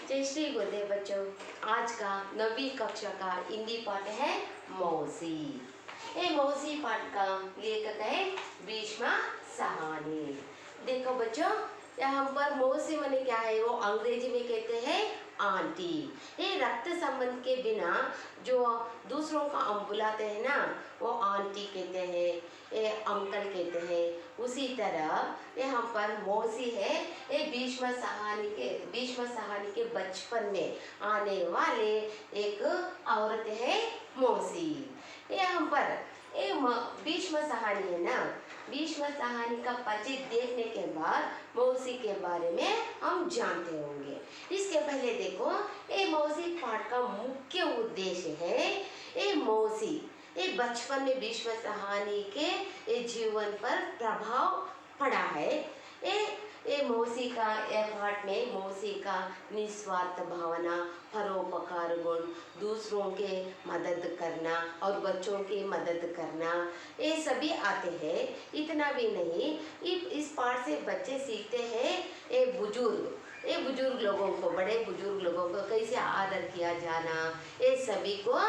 जय श्री गुरुदेव बच्चों। आज का 9वीं कक्षा का हिंदी पाठ है मौसी। ये मौसी पाठ का लेखक है भीष्म साहनी। देखो बच्चों, यहाँ पर मौसी माने क्या है, वो अंग्रेजी में कहते हैं आंटी। ये रक्त संबंध के बिना जो दूसरों का हम बुलाते हैं ना, वो आंटी कहते हैं, ये अंकल कहते हैं। उसी तरह यहाँ पर मौसी है, ये भीष्म साहनी के बचपन में आने वाले एक औरत है मौसी। यहाँ पर ये भीष्म साहनी है ना, भीष्म साहनी का परिचय देखने के बाद मौसी के बारे में हम जानते होंगे। इसके पहले देखो, ये मौसी पाठ का मुख्य उद्देश्य है, ये मौसी ये बचपन में भीष्म साहनी के ये जीवन पर प्रभाव पड़ा है। ये मौसी का ये पाठ में मौसी का निस्वार्थ भावना, परोपकार गुण, दूसरों के मदद करना और बच्चों की मदद करना, ये सभी आते हैं। इतना भी नहीं, इस पाठ से बच्चे सीखते हैं ये बुजुर्ग लोगों को, बड़े बुजुर्ग लोगों को कैसे आदर किया जाना, ये सभी को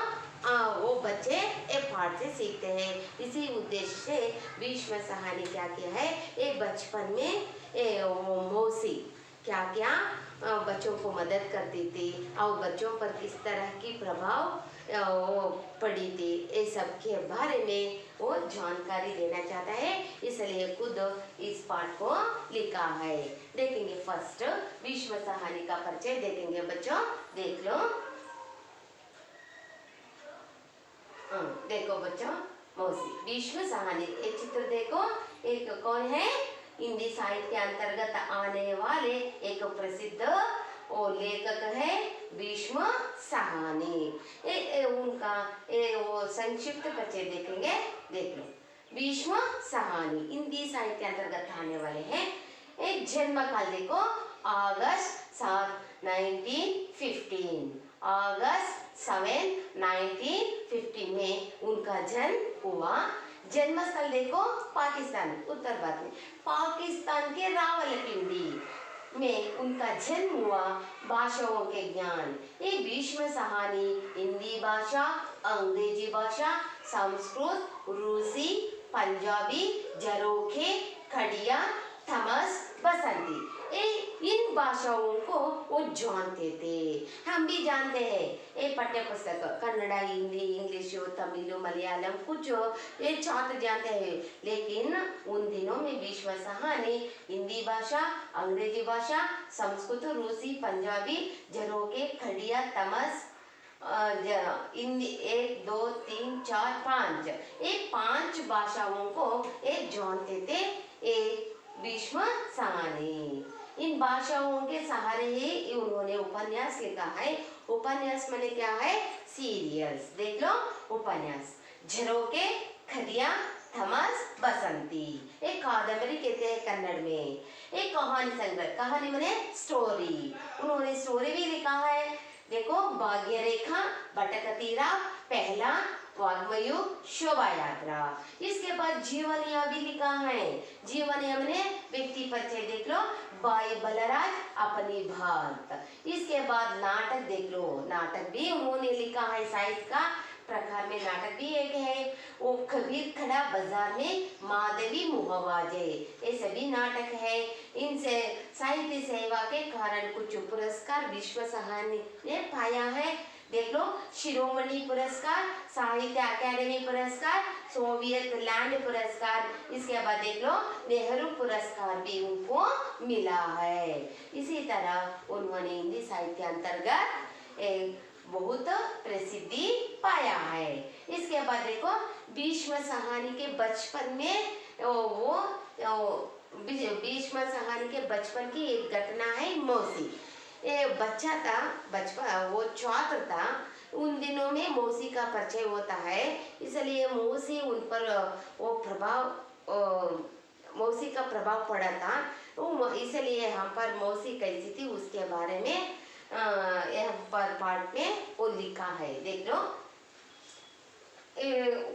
वो बच्चे एक पाठ से सीखते हैं। इसी उद्देश्य से भीष्म साहनी क्या किया है, ये बचपन में मौसी क्या क्या बच्चों को मदद करती थी और बच्चों पर किस तरह की प्रभाव पड़ी थी, ये सब के बारे में वो जानकारी देना चाहता है, इसलिए खुद इस पाठ को लिखा है। देखेंगे फर्स्ट भीष्म साहनी का परिचय देखेंगे बच्चों, देख लो। देखो बच्चों, मौसी भीष्म साहनी, एक चित्र देखो, एक कौन है, हिंदी साहित्य के अंतर्गत आने वाले एक प्रसिद्ध वो लेखक है भीष्म साहनी। उनका वो संक्षिप्त परिचय देखेंगे, देख लो। भीष्म साहनी हिंदी साहित्य के अंतर्गत आने वाले हैं। एक जन्म काल देखो, अगस्त 7 1915, अगस्त 7 1915 में उनका जन्म हुआ। जन्म स्थल देखो, पाकिस्तान, उत्तर भारत में पाकिस्तान के रावलपिंडी में उनका जन्म हुआ। भाषाओं के ज्ञान, ये भीष्म साहनी हिंदी भाषा, अंग्रेजी भाषा, संस्कृत, रूसी, पंजाबी, झरोखे, खड़िया, थमस, बसंती, इन भाषाओं को वो जानते थे। हम भी जानते हैं, ये पाठ्य पुस्तक कन्नड़ा, हिंदी, इंग्लिश, तमिल, मलयालम कुछ ये छात्र जानते हैं, लेकिन उन दिनों में भीष्म साहनी हिंदी भाषा, अंग्रेजी भाषा, संस्कृत, रूसी, पंजाबी, झरोखे, खड़िया, तमस, 1 2 3 4 5, ये 5 भाषाओं को ये जानते थे ये भीष्म साहनी। इन भाषाओं के सहारे ही उन्होंने उपन्यास लिखा है। उपन्यास माने क्या है, सीरियल्स, देख लो उपन्यास। झरोखे, खड़िया, थमस, बसंती, एक कादंबरी कहते हैं कन्नड़ में। एक कहानी संग्रह, कहानी माने स्टोरी, उन्होंने स्टोरी भी लिखा है। देखो, भाग्य रेखा, भटकतीरा, पहला, वाग्मयु, शोभा यात्रा। इसके बाद जीवनिया भी लिखा है। जीवनिया में व्यक्ति परिचय देख लो, बाई बलराज, अपनी भारत। इसके बाद नाटक देख लो, नाटक भी उन्होंने लिखा है। साहित्य का प्रकार में नाटक भी एक है, वो कबीर खड़ा बाजार में, माधवी मुहवाजे, ये सभी नाटक है। इनसे साहित्य सेवा के कारण कुछ पुरस्कार भीष्म साहनी ने पाया है। देख लो, शिरोमणि पुरस्कार, साहित्य अकादमी पुरस्कार, सोवियत लैंड पुरस्कार। इसके बाद देख लो, नेहरू पुरस्कार भी उनको मिला है। इसी तरह उन्होंने हिंदी साहित्य अंतर्गत एक बहुत प्रसिद्धि पाया है। इसके बाद देखो, भीष्म साहनी के बचपन में भीष्म साहनी के बचपन की एक घटना है मौसी। ये बच्चा था, बचपन वो छात्र था, उन दिनों में मौसी का परिचय होता है, इसलिए मौसी उन पर वो प्रभाव मौसी का प्रभाव पड़ा था। तो इसलिए हम पर मौसी कैसी थी उसके बारे में यहाँ पर पाठ में वो लिखा है, देख लो।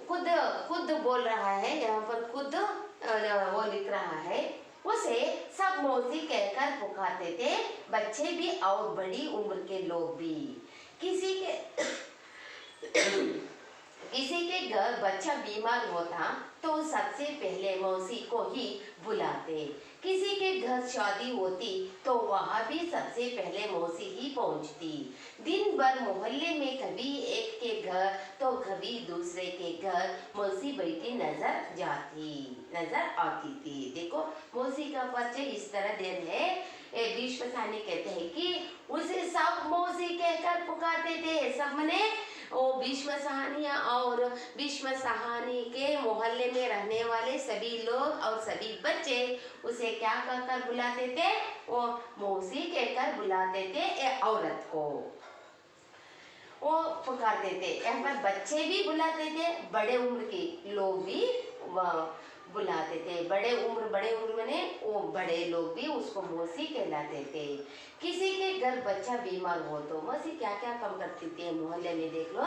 खुद बोल रहा है, यहाँ पर खुद वो लिख रहा है। उसे सब मौसी कहकर पुकारते थे, बच्चे भी और बड़ी उम्र के लोग भी। किसी के किसी के घर बच्चा बीमार होता तो सबसे पहले मौसी को ही बुलाते। किसी के घर शादी होती तो वहाँ भी सबसे पहले मौसी ही पहुँचती। दिन भर मोहल्ले में कभी एक के घर तो कभी दूसरे के घर मौसी बैठी नजर आती थी। देखो मौसी का परिचय इस तरह दे रहे हैं। भीष्म साहनी कहते हैं कि उसे सब मौसी कहकर पुकारते थे। सब मने वो भीष्म साहनी और भीष्म साहनी के मोहल्ले में रहने वाले सभी लोग और सभी बच्चे उसे क्या कहकर बुलाते थे? वो मौसी कहकर बुलाते थे। एक औरत को वो पुकारते थे। यहाँ पर बच्चे भी बुलाते थे, बड़े उम्र के लोग भी बुलाते थे। बड़े उम्र में वो बड़े लोग भी उसको मौसी कहलाते थे। किसी के घर बच्चा बीमार हो तो मौसी क्या क्या काम करती थी मोहल्ले में देख लो।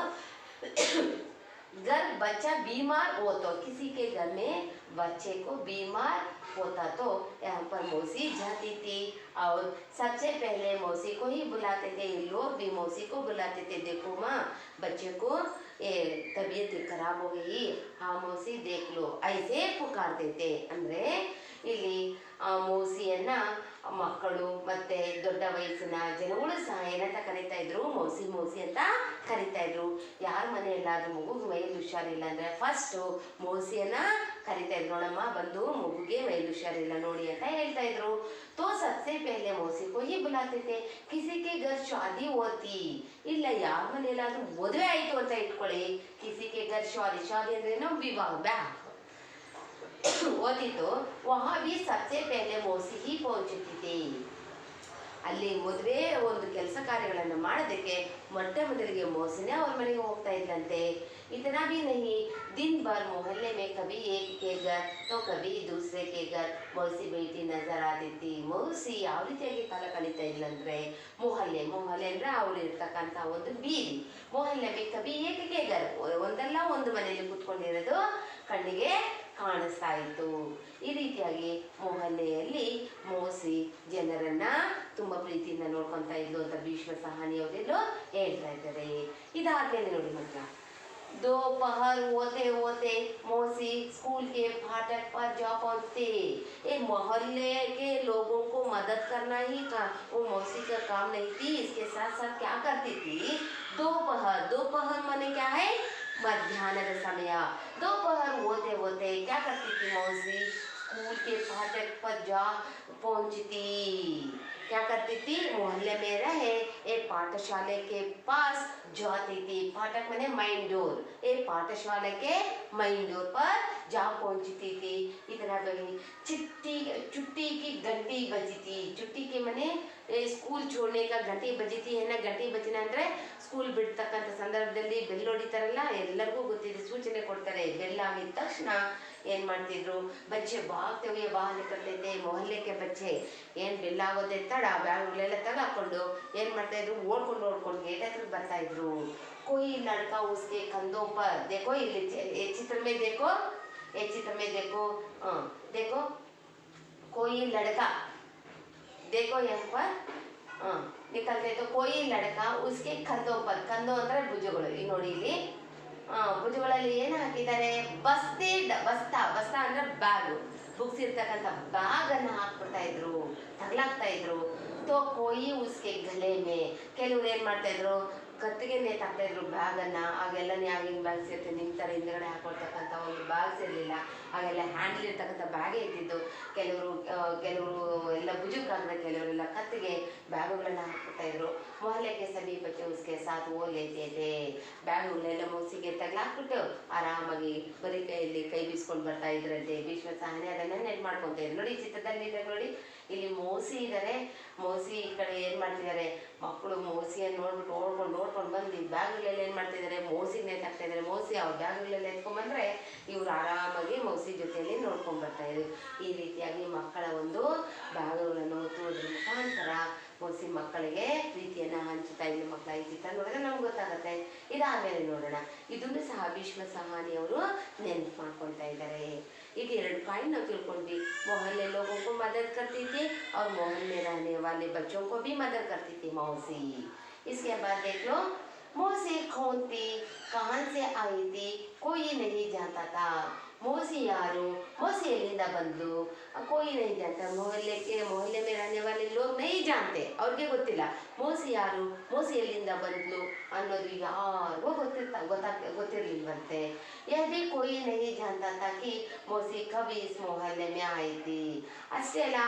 घर बच्चा बीमार हो तो किसी के घर में बच्चे को बीमार होता तो यहाँ पर मौसी जाती थी और सबसे पहले मौसी को ही बुलाते थे। लोग भी मौसी को बुलाते थे, देखो माँ बच्चे को तबीयत खराब हो गई, हाँ मौसी देख लो, ऐसे पुकारते थे। ಅಂದ್ರೆ ಇಲ್ಲಿ ಮೌಸಿಯನ್ನ ಮಕ್ಕಳು ಮತ್ತೆ ದೊಡ್ಡ ವಯಸ್ಸಿನ ಜನಗಳು ಸಹ ಏನಂತ ಕರೀತಾ ಇದ್ರು? ಮೌಸಿ ಅಂತ ಕರೀತಾ ಇದ್ರು। ಯಾರ ಮನೆಯಲ್ಲಾದ್ರೂ ಮಗುಗೆ ಮೈಯಲ್ಲಿ ಹುಷಾರಿಲ್ಲ ಅಂದ್ರೆ ಫಸ್ಟ್ ಮೌಸಿಯನ್ನ ಕರೀತಾ ಇದ್ರು, ನೋಡಮ್ಮ ಬಂದು ಮಗುಗೆ ಮೈಯಲ್ಲಿ ಹುಷಾರಿಲ್ಲ ನೋಡಿ ಅಂತ ಹೇಳ್ತಾ ಇದ್ರು। तो सबसे पहले मौसी को ही बुलाते थे। किसी के घर शादी होती, ಇಲ್ಲ ಯಾರ ಮನೆಯಲ್ಲಾದ್ರೂ ಮದುವೆ ಆಯಿತು ಅಂತ ಇಟ್ಕೊಳ್ಳಿ, किसी के घर शादी ಅಂದ್ರೆ विवाह ब्याह होती तो वहाँ भी सबसे पहले मौसी ही पहुंचती थी। ಅಲ್ಲಿ ಮದುವೆ ಒಂದು ಕೆಲಸ ಕಾರ್ಯಗಳನ್ನು ಮಾಡೋದಕ್ಕೆ ಮೊಟ್ಟ ಮೊದಲಿಗೆ ಮೌಸಿನೇ ಅವ್ರ ಮನೆಗೆ ಹೋಗ್ತಾ ಇದ್ದಂತೆ। इतना भी नहीं, दिन भर मोहल्ले में कभी एक के घर तो कभी दूसरे के घर मौसी बैठी नजर आती थी। मौसी ಯಾವ ರೀತಿಯಾಗಿ ಕಾಲ ಕಳೀತಾ ಇದ್ಲಂದ್ರೆ ಮೊಹಲ್ಲೆ ಅಂದ್ರೆ ಅವ್ರು ಇರ್ತಕ್ಕಂಥ ಒಂದು ಬೀದಿ, ಮೊಹಲ್ಲೆ में कभी एक के घर ಒಂದಲ್ಲ ಒಂದು ಮನೆಯಲ್ಲಿ ಕೂತ್ಕೊಂಡಿರೋದು ಕಣ್ಣಿಗೆ ಕಾಣಿಸ್ತಾ ಇತ್ತು। ಈ ರೀತಿಯಾಗಿ ಮೊಹಲ್ಲೆಯಲ್ಲಿ ಮೌಸಿ ಜನರನ್ನ ತುಂಬಾ ಪ್ರೀತಿಯಿಂದ ನೋಡ್ಕೊಂತ ಇದ್ಲು ಅಂತ ಭೀಷ್ಮ ಸಾಹನಿ ಅವರೆಲ್ಲೋ ಹೇಳ್ತಾ ಇದ್ದಾರೆ। ಇದಾದ್ಮೇಲೆ ನೋಡಿ ಮಕ್ಕಳ, दोपहर होते होते मौसी स्कूल के फाटक पर जा पहुंचते। ये मोहल्ले के लोगों को मदद करना ही का वो मौसी का काम नहीं थी, इसके साथ साथ क्या करती थी? दोपहर माने क्या है? मध्याह्न समय। दोपहर होते होते क्या करती थी मौसी? स्कूल के फाटक पर जा पहुंचती। क्या करती थी? मोहल्ले में रहे एक पाठशाले के पास जाती थी। फाटक माने मेन डोर, एक पाठशाले के मेन डोर पर जा पहुंचती थी। इतना बड़ी छुट्टी की घंटी बजी थी। छुट्टी के माने स्कूल छोड़ने का घंटी बजी थी है ना। घंटी बजना ಅಂದ್ರೆ ಸ್ಕೂಲ್ ಬಿಡ್ತಕ್ಕಂಥ ಸಂದರ್ಭದಲ್ಲಿ ಬೆಲ್ ಹೊಡಿತಾರಲ್ಲ, ಎಲ್ಲರಿಗೂ ಗೊತ್ತಿದೆ, ಸೂಚನೆ ಕೊಡ್ತಾರೆ। ಬೆಲ್ ಆಗಿದ ತಕ್ಷಣ ಏನ್ ಮಾಡ್ತಿದ್ರು? बच्चे भागते हुए बाहर निकलते थे। मोहल्ले के बच्चे ಏನ್ ಬೆಲ್ ಆಗೋದೇ ತಡ ಬ್ಯಾಗ್ಗಳೆಲ್ಲ ತಗೊಂಡು ಏನ್ ಮಾಡ್ತಾ ಇದ್ರು? ಓಡ್ಕೊಂಡು ಗೇಟ್ ಹತ್ರ ಬರ್ತಾ ಇದ್ರು। कोई लड़का उसके कंधों पर, देखो ये चित्र में देखो, देखो कोई लड़का, देखो यहाँ पर निकलते तो कोई लड़का उसके कंधों पर, कंधों ಅಂದ್ರೆ ಭುಜಗಳು, ಈ ನೋಡಿ ಇಲ್ಲಿ ಭುಜಗಳಲ್ಲಿ ಏನು ಹಾಕಿದ್ದಾರೆ? ಬಸ್ತಾ ಅಂದ್ರೆ ಬ್ಯಾಗ್, ಬುಕ್ಸ್ ಇರ್ತಕ್ಕಂಥ ಬ್ಯಾಗ್ ಅನ್ನು ಹಾಕ್ಬಿಡ್ತಾ ಇದ್ರು, ತಗ್ಲಾಕ್ತಾ ಇದ್ರು। तो कोई उसके गले में, ಕೆಲವರು ಏನ್ ಮಾಡ್ತಾ ಇದ್ರು? ಕತ್ತಿಗೆ ನೇತಾಕ್ತಾ ಇದ್ರು ಬ್ಯಾಗನ್ನು। ಆಗೆಲ್ಲ ಆಗಿನ ಬ್ಯಾಗ್ಸ್ ಇರುತ್ತೆ, ನಿಮ್ಮ ಥರ ಹಿಂದ್ಗಡೆ ಹಾಕೊಳ್ತಕ್ಕಂಥ ಒಂದು ಬ್ಯಾಗ್ಸ್ ಇರಲಿಲ್ಲ, ಆಗೆಲ್ಲ ಹ್ಯಾಂಡಲ್ ಇರ್ತಕ್ಕಂಥ ಬ್ಯಾಗೇ ಇದ್ದಿದ್ದು। ಕೆಲವರು ಎಲ್ಲ ಭುಜಕ್ಕೆ ಹಾಕಿದ್ರೆ, ಕೆಲವರೆಲ್ಲ ಕತ್ತಿಗೆ ಬ್ಯಾಗುಗಳನ್ನು ಹಾಕ್ಬಿಡ್ತಾ ಇದ್ರು। ಮೊಹಲ್ಲೆ के सभी बच्चे उसके साथ वो लेते थे। ಬ್ಯಾಗುಗಳೆಲ್ಲ ಮೌಸಿಗೆ ತಗ್ಲಾಕ್ಬಿಟ್ಟು ಆರಾಮಾಗಿ ಬರೀ ಕೈಯಲ್ಲಿ ಕೈ ಬೀಸ್ಕೊಂಡು ಬರ್ತಾ ಇದ್ರಂತೆ। ಭೀಷ್ಮ ಸಾಹನಿ ಅದನ್ನು ನೆಟ್ ಮಾಡ್ಕೊತಾ ಇದ್ರು। ನೋಡಿ ಚಿತ್ರದಲ್ಲಿ ನೋಡಿ, ಇಲ್ಲಿ ಮೌಸಿ ಇದ್ದಾರೆ, ಮೌಸಿ ಈ ಕಡೆ ಏನು ಮಾಡ್ತಿದ್ದಾರೆ? ಮಕ್ಕಳು ಮೌಸಿಯನ್ನು ನೋಡ್ಬಿಟ್ಟು ಓಡ್ಕೊಂಡು ಬಂದು ಬ್ಯಾಗ್ಗಳೆಲ್ಲ ಏನು ಮಾಡ್ತಿದ್ದಾರೆ? ಮೌಸಿಗೆ ನೇತಾಕ್ತಾ ಇದ್ದಾರೆ। ಮೌಸಿ ಅವ್ರ ಬ್ಯಾಗ್ಗಳೆಲ್ಲ ಎತ್ಕೊಂಡ್ಬಂದ್ರೆ ಇವ್ರು ಆರಾಮಾಗಿ ಮೌಸಿ ಜೊತೆಯಲ್ಲಿ ನೋಡ್ಕೊಂಡು ಬರ್ತಾ ಇದ್ರು। ಈ ರೀತಿಯಾಗಿ ಮಕ್ಕಳ ಒಂದು ಬ್ಯಾಗ್ಗಳನ್ನು ಹೊತ್ತುವುದ್ರ ಮುಖಾಂತರ ಮೌಸಿ ಮಕ್ಕಳಿಗೆ ಪ್ರೀತಿಯನ್ನು ಹಂಚುತ್ತಾ ಇದ್ದ ಮಕ್ಕಳ ಈ ಚಿತ್ರ ನೋಡಿದ್ರೆ ನಮ್ಗೆ ಗೊತ್ತಾಗುತ್ತೆ। ಇದಾದ್ಮೇಲೆ ನೋಡೋಣ, ಇದನ್ನು ಸಹ ಭೀಷ್ಮ ಸಾಹನಿ ಅವರು ನೆನಪು ಮಾಡ್ಕೊಳ್ತಾ ಇದ್ದಾರೆ। ಈಗ 2 पॉइंट ನಾವು ತಿಳ್ಕೊಂಡ್ವಿ. मोहल्ले लोगों को मदद करती थी और मोहल्ले में रहने वाले बच्चों को भी मदद करती थी मौसी. इसके बाद देख लो, मौसी कौन थी, कहाँ से आई थी, कोई नहीं जानता था. मौसी यारो, मौसी एलिंदा बंदू, कोई नहीं जानता. मोहल्ले में रहने वाले लोग नहीं जानते, ಅವ್ರಿಗೆ ಗೊತ್ತಿಲ್ಲ ಮೋಸಿ ಯಾರು, ಮೋಸಿ ಎಲ್ಲಿಂದ ಬಂದ್ಲು ಅನ್ನೋದು ಯಾರಿಗೂ ಗೊತ್ತಿರಲಿಲ್ವಂತೆ. यह भी कोई नहीं जानता था कि मौसी कब इस मोहल्ले में आई थी. ಅಷ್ಟೇ ಅಲ್ಲ,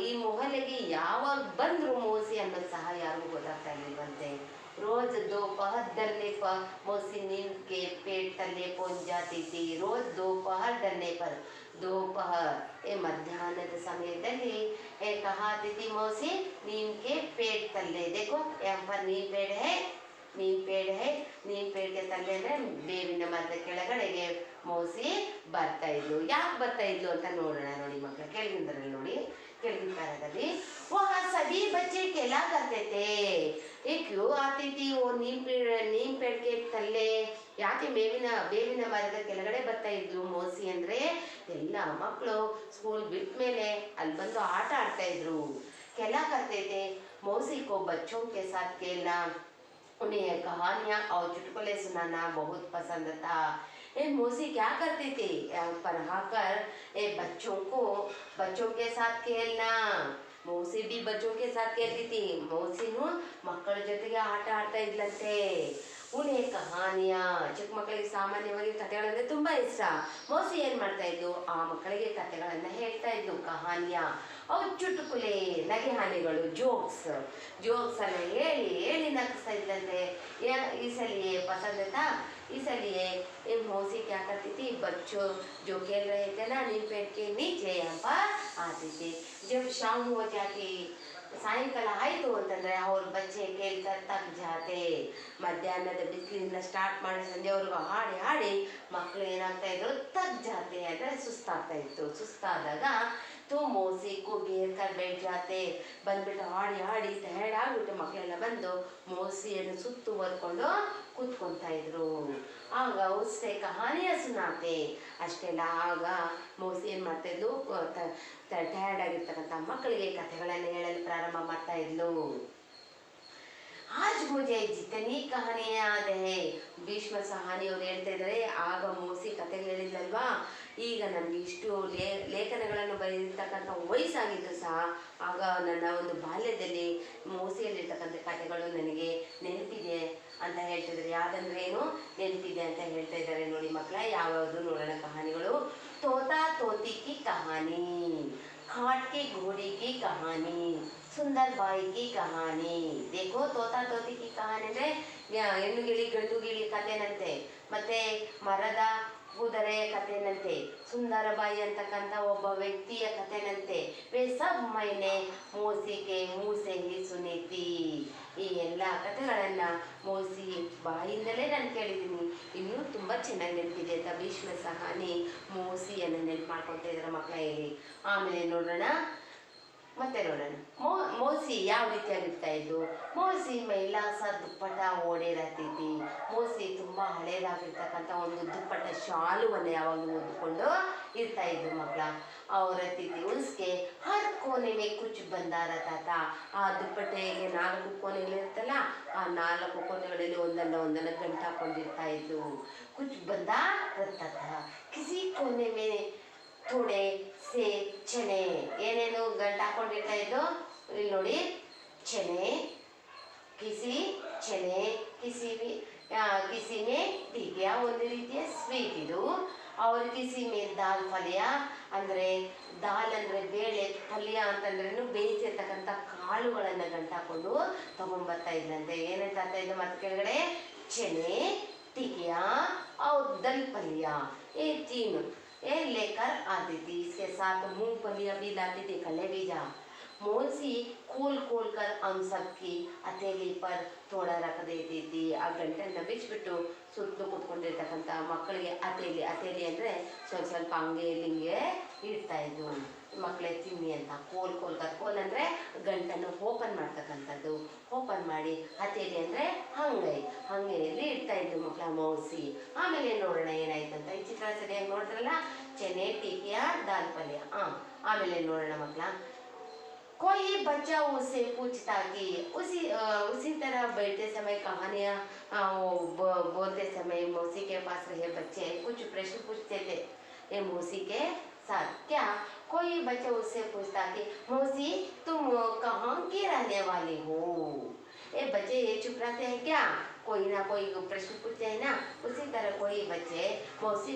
ಈ ಮೊಹಲ್ಲೆಗೆ ಯಾವಾಗ ಬಂದ್ರು ಮೋಸಿ ಅನ್ನೋದು ಸಹ ಯಾರಿಗೂ ಗೊತ್ತಾಗ್ತಾ ಇರಲಿಲ್ವಂತೆ. रोज दोपहर डलने पर मौसी नीम के पेड़ तले पहुंच जाती थी. रोज दोपहर डलने पर, दोपहर ये मध्याह्नದ ಸಮಯದಲ್ಲಿ कहाँ आती थी मौसी, नीम के पेड़ तले. देखो यहाँ पर नीम पेड़ है, नीम पेड़ है, नीम पेड़ के तले ಬೇವಿನ ಮರದ ಕೆಳಗಡೆಗೆ ಮೌಸಿ ಬರ್ತಾ ಇದ್ಲು. ಯಾಕೆ ಬರ್ತಾ ಇದ್ಲು ಅಂತ ನೋಡೋಣ. ನೋಡಿ ಮಕ್ಕಳು, ಕೆಳಗಿಂದರಲ್ಲಿ ನೋಡಿ, ಕೆಳಗಿನ ಕಾಲದಲ್ಲಿ वहाँ सभी बच्चे खेला करते थे. ये क्यों आती थी वो नीम पेड़ के तले, ಯಾಕೆ ಬೇವಿನ ಮರದ ಕೆಳಗಡೆ ಬರ್ತಾ ಇದ್ರು ಮೌಸಿ ಅಂದ್ರೆ, ಎಲ್ಲ ಮಕ್ಕಳು ಸ್ಕೂಲ್ ಬಿಟ್ಟ ಮೇಲೆ ಅಲ್ಲಿ ಬಂದು ಆಟ ಆಡ್ತಾ ಇದ್ರು. खेला करते थे. मौसी को बच्चों के साथ खेलना, उन्हें कहानियाँ और चुटकुले सुनाना बहुत पसंद था. ये मौसी क्या करती थी, पढ़ाकर बच्चों के साथ खेलना. मौसी भी बच्चों के साथ खेलती थी. मौसीनु ಮಕ್ಕಳ ಜೊತೆಗೆ ಆಟ ಆಡ್ತಾ ಇದ್ಲಂತೆ. ಉನ್ಹೇ ಕಹಾನಿಯಾ, ಚಿಕ್ಕ ಮಕ್ಕಳಿಗೆ ಸಾಮಾನ್ಯವಾಗಿ ಕಥೆಗಳಂದ್ರೆ ತುಂಬಾ ಇಷ್ಟ. ಮೌಸಿ ಏನ್ ಮಾಡ್ತಾ ಇದ್ಲು, ಆ ಮಕ್ಕಳಿಗೆ ಕಥೆಗಳನ್ನ ಹೇಳ್ತಾ ಇದ್ಲು, ಕಹಾನಿಯಾ. ಅವು ಚುಟುಕುಲೆ, ನಗೆಹಾನಿಗಳು, ಜೋಕ್ಸ್ ಅನ್ನ ಹೇಳಿ ನಗಿಸ್ತಾ ಇದ್ಲಂತೆ. इसलिए पसंद था. इसलिए ये मौसी क्या करती थी, बच्चों जो खेल रहे थे ना नीम पेड़ के नीचे, यहाँ पर आती थी. जब शाम हो जाती, ಸಾಯಂಕಾಲ ಆಯಿತು ಅಂತಂದರೆ ಅವ್ರ ಬಚ್ಚೆ ಕೇಳ್ತಾ ತಗ್ ಜಾತೆ. ಮಧ್ಯಾಹ್ನದ ಬಿಸಿಲಿಂದ ಸ್ಟಾರ್ಟ್ ಮಾಡಿ ಸಂಜೆವರೆಗೂ ಹಾಡಿ ಮಕ್ಕಳು ಏನಾಗ್ತಾ ಇದ್ರು, ತಗ್ ಜಾತೆ ಅಂದರೆ ಸುಸ್ತಾಗ್ತಾ ಇತ್ತು. ಸುಸ್ತಾದಾಗ तो मौसी को घेर कर बैठ जाते. ಬಂದ್ಬಿಟ್ಟು ಹಾಡಿ ಟಯರ್ಡ್ ಆಗಿಬಿಟ್ಟು ಮಕ್ಕಳೆಲ್ಲ ಬಂದು ಮೌಸಿಯನ್ನು ಸುತ್ತುವರ್ಕೊಂಡು ಕೂತ್ಕೊತಾ ಇದ್ರು. ಆಗ ಉಸ್ಸೆ ಕಹಾನಿಯ ಸುನಾತೆ. ಅಷ್ಟೆಲ್ಲ ಆಗ ಮೌಸಿ ಏನು ಮಾಡ್ತಾ ಇದ್ಲು, ಟಯರ್ಡ್ ಆಗಿರ್ತಕ್ಕಂಥ ಮಕ್ಕಳಿಗೆ ಕಥೆಗಳನ್ನು ಹೇಳಲು ಪ್ರಾರಂಭ ಮಾಡ್ತಾ ಇದ್ಲು. आज मुझे जितनी कहानियाँ याद है, ಭೀಷ್ಮ ಸಹಾನಿ ಅವ್ರು ಹೇಳ್ತಾ ಇದ್ದಾರೆ, ಆಗ ಮೌಸಿ ಕಥೆಗಳು ಹೇಳಿದ್ಲಲ್ವಾ, ಈಗ ನನಗೆ ಇಷ್ಟು ಲೇಖನಗಳನ್ನು ಬರೆದಿರ್ತಕ್ಕಂಥ ವಯಸ್ಸಾಗಿದ್ದು ಸಹ ಆಗ ನನ್ನ ಒಂದು ಬಾಲ್ಯದಲ್ಲಿ ಮೌಸಿಯಲ್ಲಿರ್ತಕ್ಕಂಥ ಕಥೆಗಳು ನನಗೆ ನೆನಪಿದೆ ಅಂತ ಹೇಳ್ತಿದ್ದಾರೆ. ಯಾವ್ದಂದ್ರೆ ಏನು ನೆನಪಿದೆ ಅಂತ ಹೇಳ್ತಾ ಇದ್ದಾರೆ. ನೋಡಿ ಮಕ್ಕಳ, ಯಾವ್ಯಾವುದು ನೋಡೋಣ ಕಹಾನಿಗಳು. ತೋತಾ ತೋತಿ ಕಿ ಕಹಾನಿ, खाट के घोड़े की कहानी, सुंदर बाई की कहानी. देखो तोता तोती की कहानी ಅಂದ್ರೆ ಹೆಣ್ಣು ಗಿಳಿ ಗಂಡು ಗಿಳಿ ಕಥೆನಂತೆ, ಮತ್ತೆ ಮರದ ಕುದುರೆಯ ಕಥೆನಂತೆ, ಸುಂದರ ಬಾಯಿ ಅಂತಕ್ಕಂಥ ಒಬ್ಬ ವ್ಯಕ್ತಿಯ ಕಥೆನಂತೆ. वे सब मैंने मौसी के मुंह से ही सुनी थी. ಈ ಎಲ್ಲ ಕಥೆಗಳನ್ನು ಮೌಸಿ ಬಾಯಿಂದಲೇ ನಾನು ಕೇಳಿದ್ದೀನಿ. ಇನ್ನೂ ತುಂಬ ಚೆನ್ನಾಗಿ ನೆನಪಿದೆ ಅಂತ ಭೀಷ್ಮ ಸಹಾನಿ ಮೌಸಿಯನ್ನು ನೆನಪು ಮಾಡ್ಕೊತಾ ಇದ್ದಾರೆ ಮಕ್ಕಳ ಹೇಳಿ. ಆಮೇಲೆ ನೋಡೋಣ, ಮತ್ತೆ ನೋಡೋಣ ಮೌಸಿ ಯಾವ ರೀತಿಯಾಗಿರ್ತಾ ಇದ್ದು. ಮೌಸಿ ಮಹಿಳಾ ಸ ದುಪ್ಪಟ ಓಡೇ रहती. ಮೌಸಿ ತುಂಬ ಹಳೇದಾಗಿರ್ತಕ್ಕಂಥ ಒಂದು ದುಪ್ಪಟ ಶಾಲುವನ್ನು ಯಾವಾಗಲೂ ಓದಿಕೊಂಡು ಇರ್ತಾ ಇದ್ರು ಮಕ್ಕಳ. और रहती थी, उसके हर कोने में कुछ बंधा रहता था. ಆ ದುಪ್ಪಟೆಗೆ 4 ಕೋಣೆಗಳಿರುತ್ತಲ್ಲ, ಆ 4 ಕೋಣೆಗಳಲ್ಲಿ ಒಂದನ್ನ ಗಂಟು ಹಾಕೊಂಡಿರ್ತಾ ಇದ್ದು. कुछ बंधा रहता था. किसी कोने में ಥೋಡೆ ಸೇ ಚನೆ, ಏನೇನು ಗಂಟು ಹಾಕೊಂಡಿರ್ತಾ ಇದ್ದು ಇಲ್ಲಿ ನೋಡಿ. ಚನೆ, ಕಿಸಿ ಚನೆ, ಕಿಸಿ ಮೇ ಟೀಕ್ಯಾ, ಒಂದು ರೀತಿಯ ಸ್ವೀಟ್ ಇದು. ಅವ್ರ ಕಿಸಿ ಮೇ ದಾಲ್ ಪಲ್ಯ, ಅಂದರೆ ದಾಲ್ ಅಂದರೆ ಬೇಳೆ, ಪಲ್ಯ ಅಂತಂದ್ರೂ ಬೇಯಿಸಿರ್ತಕ್ಕಂಥ ಕಾಳುಗಳನ್ನು ಗಂಟು ಹಾಕೊಂಡು ತಗೊಂಡ್ಬರ್ತಾ ಇದ್ದಂತೆ. ಏನೇನು ತರ್ತಾ ಇದ್ದು ಮತ್ತೆ ಕೆಳಗಡೆ, ಚನೆ, ಟಿಕಿಯಾ और दल पलिया, ये तीन ये लेकर आती थी. इसके साथ मूंगफलियाँ भी लाती थी, कले बीजा. मौसी खोल कर हम सबकी हथेली पर थोड़ा रख देती थी. ಆ ಗಂಟನ್ನು ಬಿಚ್ಚಿಬಿಟ್ಟು ಸುತ್ತಲೂ ಕೂತ್ಕೊಂಡಿರ್ತಕ್ಕಂಥ ಮಕ್ಕಳಿಗೆ ಹಥೇಲಿ ಅಂದರೆ ಸ್ವಲ್ಪ ಹಂಗೆ ಇಲ್ಲಿಂಗೆ ಇಡ್ತಾ ಇದ್ದು. ಮಕ್ಕಳೇ ತಿನ್ನಿ ಅಂತ. ಕೋಲ್ ಅಂದರೆ ಗಂಟನ್ನು ಪ್ಯಾಂಟನ್ನು ಓಪನ್ ಮಾಡ್ತಕ್ಕಂಥದ್ದು. ಓಪನ್ ಮಾಡಿ ಹತೇಲಿ ಅಂದರೆ ಹಂಗೆಯಲ್ಲಿ ಇಡ್ತಾ ಇದ್ದು ಮಕ್ಕಳ ಮೌಸಿ. ಆಮೇಲೆ ನೋಡೋಣ ಏನಾಯ್ತು ಅಂತ. ಈ ಚಿತ್ರ ಸರಿಯಾಗಿ ನೋಡಿದ್ರಲ್ಲ, ಚೆನ್ನೆ ಟಿಕಿಯ ದಾಲ್ ಪಲ್ಯ. ಆಮೇಲೆ ನೋಡೋಣ ಮಕ್ಕಳ. कोई बच्चा उससे पूछता कि उसी तरह बैठते समय कहानियाँ बोलते समय मौसी के पास रहे बच्चे कुछ प्रश्न पूछते थे ये मौसी के साथ। क्या कोई बच्चा उससे पूछता कि मौसी तुम कहाँ की रहने वाली हो? ये बच्चे ये चुप रहते हैं क्या? कोई ना कोई प्रश्न पूछते हैं ना, उसी तरह कोई बच्चे मौसी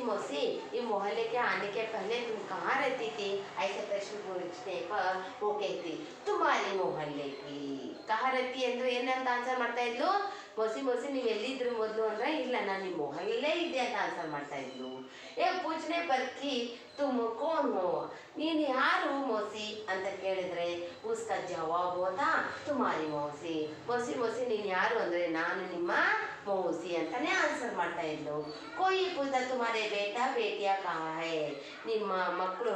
ये मोहल्ले के आने के पहले तुम कहाँ रहती थी, ऐसे प्रश्न पूछने पर वो कहती तुम्हारी मोहल्ले की। कहाँ रहती ಅಂದ್ರೆ ಏನಂತ ಆನ್ಸರ್ ಮಾಡ್ತಾ ಇದ್ಲು? मौसी ನೀವು ಎಲ್ಲಿದ್ರು ಮೊದಲು ಅಂದ್ರೆ ಇಲ್ಲ ನಾನು ನಿಮ್ಮ ಮೊಹಲ್ಲೇ ಇದ್ದೆ ಅಂತ ಆನ್ಸರ್ ಮಾಡ್ತಾ ಇದ್ಲು. ಏ पूछने पर कि तुम कौन हो, ನೀನು ಯಾರು ಮೌಸಿ ಅಂತ ಕೇಳಿದ್ರೆ उसका जवाब होता तुम्हारी मौसी ನೀನು ಯಾರು ಅಂದ್ರೆ ನಾನು ನಿಮ್ಮ ಮೌಸಿ ಅಂತಾನೆ ಆನ್ಸರ್ ಮಾಡ್ತಾ ಇದ್ಲು. कोई पूछता तुम्हारे बेटा बेटिया कहाँ है, ನಿಮ್ಮ ಮಕ್ಕಳು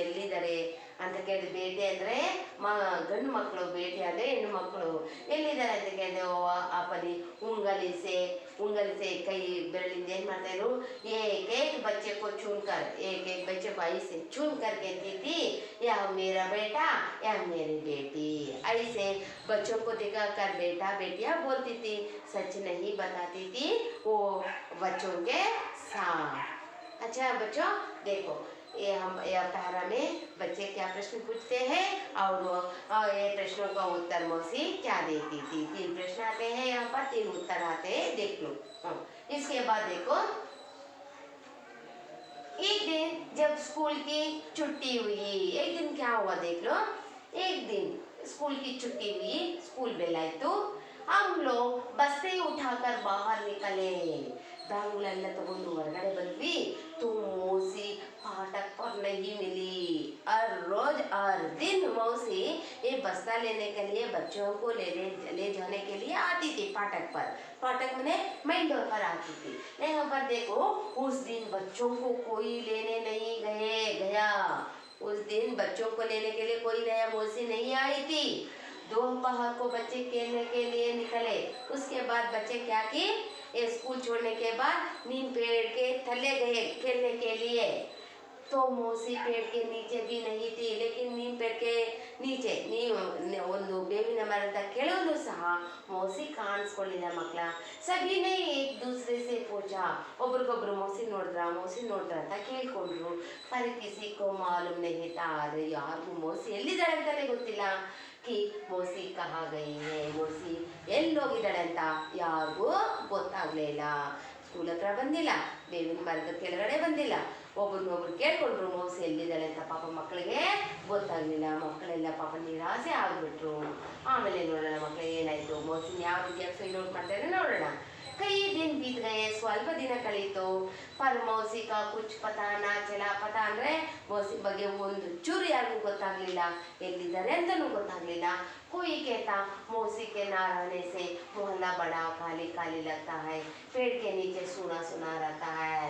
ಎಲ್ಲಿದ್ದಾರೆ ಅಂತ ಕೇಳಿದ್ರೆ, ಬೇಟೆ ಅಂದರೆ ಗಂಡು ಮಕ್ಕಳು, ಬೇಟೆ ಅಂದರೆ ಹೆಣ್ಣು ಮಕ್ಕಳು ಎಲ್ಲಿದ್ದಾರೆ ಅಂತ ಕೇಳಿದೆ. अपनी उंगली से कई बेरಳಿಂದ ಏನು ಮಾಡ್ತಾ ಇದ್ರು, एक बच्चे को छूकर एक बच्चे को ऐसे छून कर कहती थी या मेरा बेटा या मेरी बेटी। ऐसे बच्चों को दिखाकर बेटा बेटियां बोलती थी, सच नहीं बताती थी वो बच्चों के साथ। अच्छा बच्चों देखो, ये पैरा में बच्चे क्या प्रश्न पूछते हैं और ये प्रश्नों का उत्तर मौसी क्या देती थी। 3 प्रश्न आते हैं यहाँ पर, 3 उत्तर आते हैं, देख लो। इसके बाद देखो, एक दिन जब स्कूल की छुट्टी हुई, एक दिन क्या हुआ देख लो। एक दिन स्कूल की छुट्टी हुई, स्कूल बेल आई तो हम लोग बस्ते उठाकर बाहर निकले। ಬ್ಯಾಗ್ಗಳೆಲ್ಲ ತಗೊಂಡು ಹೊರಗಡೆ ಬಂದ್ವಿ. तो मौसी फाटक पर नहीं मिली। हर रोज हर दिन मौसी ये बस्ता लेने के लिए बच्चों को ले जाने के लिए आती थी फाटक पर। फाटक मैंने मेन डोर पर आती थी। यहाँ पर देखो, उस दिन बच्चों को कोई लेने नहीं गया। उस दिन बच्चों को लेने के लिए कोई नया मौसी नहीं आई थी। दोपहर को बच्चे खेलने के लिए निकले। उसके बाद बच्चे क्या की, ये स्कूल छोड़ने के बाद नीम पेड़ के थल्ले गए खेलने के लिए। तो मौसी पेड़ के नीचे भी नहीं थी, लेकिन नीम पेड़ के नीचे ಒಂದು ಬೇವಿನ ಮರದ ಕೆಳಗೂ ಸಹ ಮೌಸಿ ಕಾಣಿಸ್ಕೊಳ್ಳಿಲ್ಲ ಮಕ್ಕಳ. ಸಭಿ ನೇ एक दूसरे से पूछा, ಒಬ್ರಿಗೊಬ್ರು ಮೌಸಿ ನೋಡಿದ್ರ ಅಂತ ಕೇಳ್ಕೊಂಡ್ರು. पर किसी को मालूम नहीं था, ಆದರೆ ಯಾರಿಗೂ ಮೌಸಿ ಎಲ್ಲಿದ್ದಾಳೆ ಅಂತಾನೆ ಗೊತ್ತಿಲ್ಲ. कि मौसी कहाँ गई है, मौसी ಎಲ್ಲೋಗಿದ್ದಾಳೆ ಅಂತ ಯಾರಿಗೂ ಗೊತ್ತಾಗ್ಲಿಲ್ಲ. ಸ್ಕೂಲ್ ಹತ್ರ ಬಂದಿಲ್ಲ, ಬೇವಿನ ಮರದ ಕೆಳಗಡೆ ಬಂದಿಲ್ಲ, ಒಬ್ರನ್ನೊಬ್ರು ಕೇಳ್ಕೊಂಡ್ರು ಮೌಸಿ ಎಲ್ಲಿದ್ದಾಳೆ ಅಂತ. ಪಾಪ ಮಕ್ಕಳಿಗೆ ಗೊತ್ತಾಗ್ಲಿಲ್ಲ. ಮಕ್ಕಳೆಲ್ಲ ಪಾಪ ನಿರಾಸೆ ಆಗ್ಬಿಟ್ರು. ಆಮೇಲೆ ನೋಡೋಣ ಮಕ್ಕಳಿಗೆ ಏನಾಯ್ತು, ಮೌಸಿನ ಯಾವ ರೀತಿಯಾಗಿ ಫೈಂಡ್ ಔಟ್ ಮಾಡ್ತಾರೆ ನೋಡೋಣ. कई दिन बीत गए, ಸ್ವಲ್ಪ ದಿನ ಕಳೀತು. पर मौसी का कुछ पता ना चला। पता ಅಂದರೆ ಮೌಸಿ ಬಗ್ಗೆ ಒಂದು ಚೂರು ಯಾರಿಗೂ ಗೊತ್ತಾಗ್ಲಿಲ್ಲ, ಎಲ್ಲಿದ್ದಾರೆ ಅಂತಲೂ ಗೊತ್ತಾಗ್ಲಿಲ್ಲ. कोई कहता मौसी के ना रहने से मोहल्ला बड़ा खाली लगता है, पेड़ के नीचे सूना रहता है।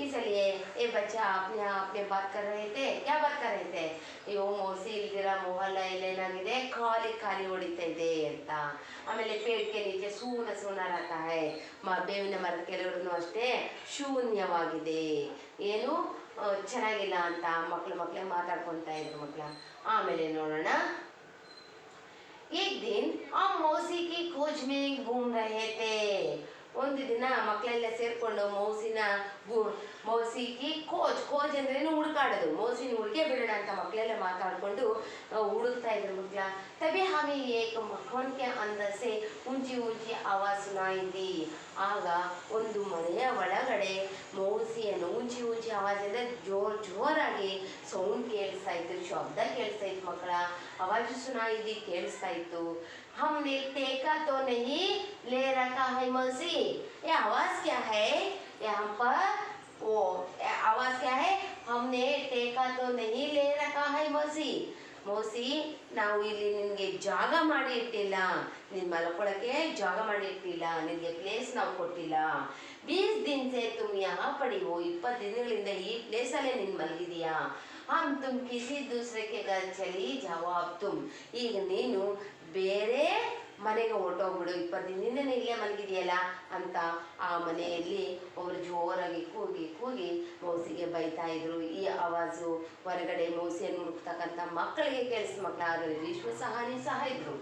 इसलिए ये बच्चा अपने आप में बात कर रहे थे। क्या बात कर रहे थे, यो मौसी ಇಲ್ದಿರ ಮೊಹಲ್ಲ ಏನೇನಾಗಿದೆ, ಖಾಲಿ ಹೊಡಿತಾ ಇದೆ ಅಂತ. ಆಮೇಲೆ ಪೇಡ್ ಕೆ ನೀಚೆ ಸೂನ रहता है, ಬೇವಿನ ಮರದ ಕೆಳಗಡೆ ಅಷ್ಟೇ ಶೂನ್ಯವಾಗಿದೆ, ಏನು ಚೆನ್ನಾಗಿಲ್ಲ ಅಂತ ಮಕ್ಕಳೇ ಮಾತಾಡ್ಕೊಳ್ತಾ ಇದ್ರು ಮಕ್ಕಳ. ಆಮೇಲೆ ನೋಡೋಣ. एक दिन हम मौसी की खोज में घूम रहे थे। ಒಂದು ದಿನ ಮಕ್ಕಳೆಲ್ಲ ಸೇರ್ಕೊಂಡು ಮೌಸಿಗೆ ಕೋಜ್ ಅಂದ್ರೇನು ಹುಡುಕಾಡೋದು, ಮೌಸಿನ ಹುಡುಕೆ ಬಿಡೋಣ ಅಂತ ಮಕ್ಕಳೆಲ್ಲ ಮಾತಾಡ್ಕೊಂಡು ಹುಡುಕ್ತಾ ಇದ್ರು ಮಕ್ಕಳ. तभी हमें एक मकान के अंदर से ऊंची आवाज सुनाई दी। ಆಗ ಒಂದು ಮನೆಯ ಒಳಗಡೆ ಮೌಸಿಯನ್ನು ऊंची आवाज ಅಂದ್ರೆ ಜೋರಾಗಿ ಸೌಂಡ್ ಕೇಳಿಸ್ತಾ ಇತ್ತು, ಶಬ್ದ ಕೇಳಿಸ್ತಾ ಇತ್ತು ಮಕ್ಕಳ. आवाज सुनाई दी ಕೇಳಿಸ್ತಾ ಇತ್ತು. हमने टेका तो नहीं ले रखा है मौसी, ये आवाज क्या है, यहाँ पर वो आवाज क्या है, हमने टेका तो नहीं ले रखा है मौसी। मौसी ನಾವು ಇಲ್ಲಿ ನಿನಗೆ ಜಾಗ ಮಾಡಿ ಇಟ್ಟಿಲ್ಲ, ನಿನ್ನ ಮಲ್ಕೊಳ್ಳೋಕ್ಕೆ ಜಾಗ ಮಾಡಿ ಇಟ್ಟಿಲ್ಲ, ನಿನಗೆ ಪ್ಲೇಸ್ ನಾವು ಕೊಟ್ಟಿಲ್ಲ. 20 दिन से तुम यहाँ पड़ी हो, 20 ದಿನಗಳಿಂದ ಈ ಪ್ಲೇಸಲ್ಲೇ ನೀನು ಮಲಗಿದೀಯಾ. हम तुम किसी दूसरे के घर चली जवाब तुम ಈಗ ನೀನು ಬೇರೆ ಮನೆಗೆ ಹೊರಟೋಗ್ಬಿಡು 20 ದಿನದಿಂದ ಇಲ್ಲೇ ಮಲಗಿದೆಯಲ್ಲ ಅಂತ ಆ ಮನೆಯಲ್ಲಿ ಒಬ್ಬರು ಜೋರಾಗಿ ಕೂಗಿ ಕೂಗಿ ಮೌಸಿಗೆ ಬೈತಾ ಇದ್ರು. ಈ ಆವಾಜು ಹೊರಗಡೆ ಮೌಸಿಯನ್ನು ಹುಡುಕ್ತಕ್ಕಂಥ ಮಕ್ಕಳಿಗೆ ಕೇಳಿಸ್ ಮಕ್ಕಳ ಅದರಲ್ಲಿ ವಿಶ್ವ ಸಹಾನಿ ಸಹ ಇದ್ರು.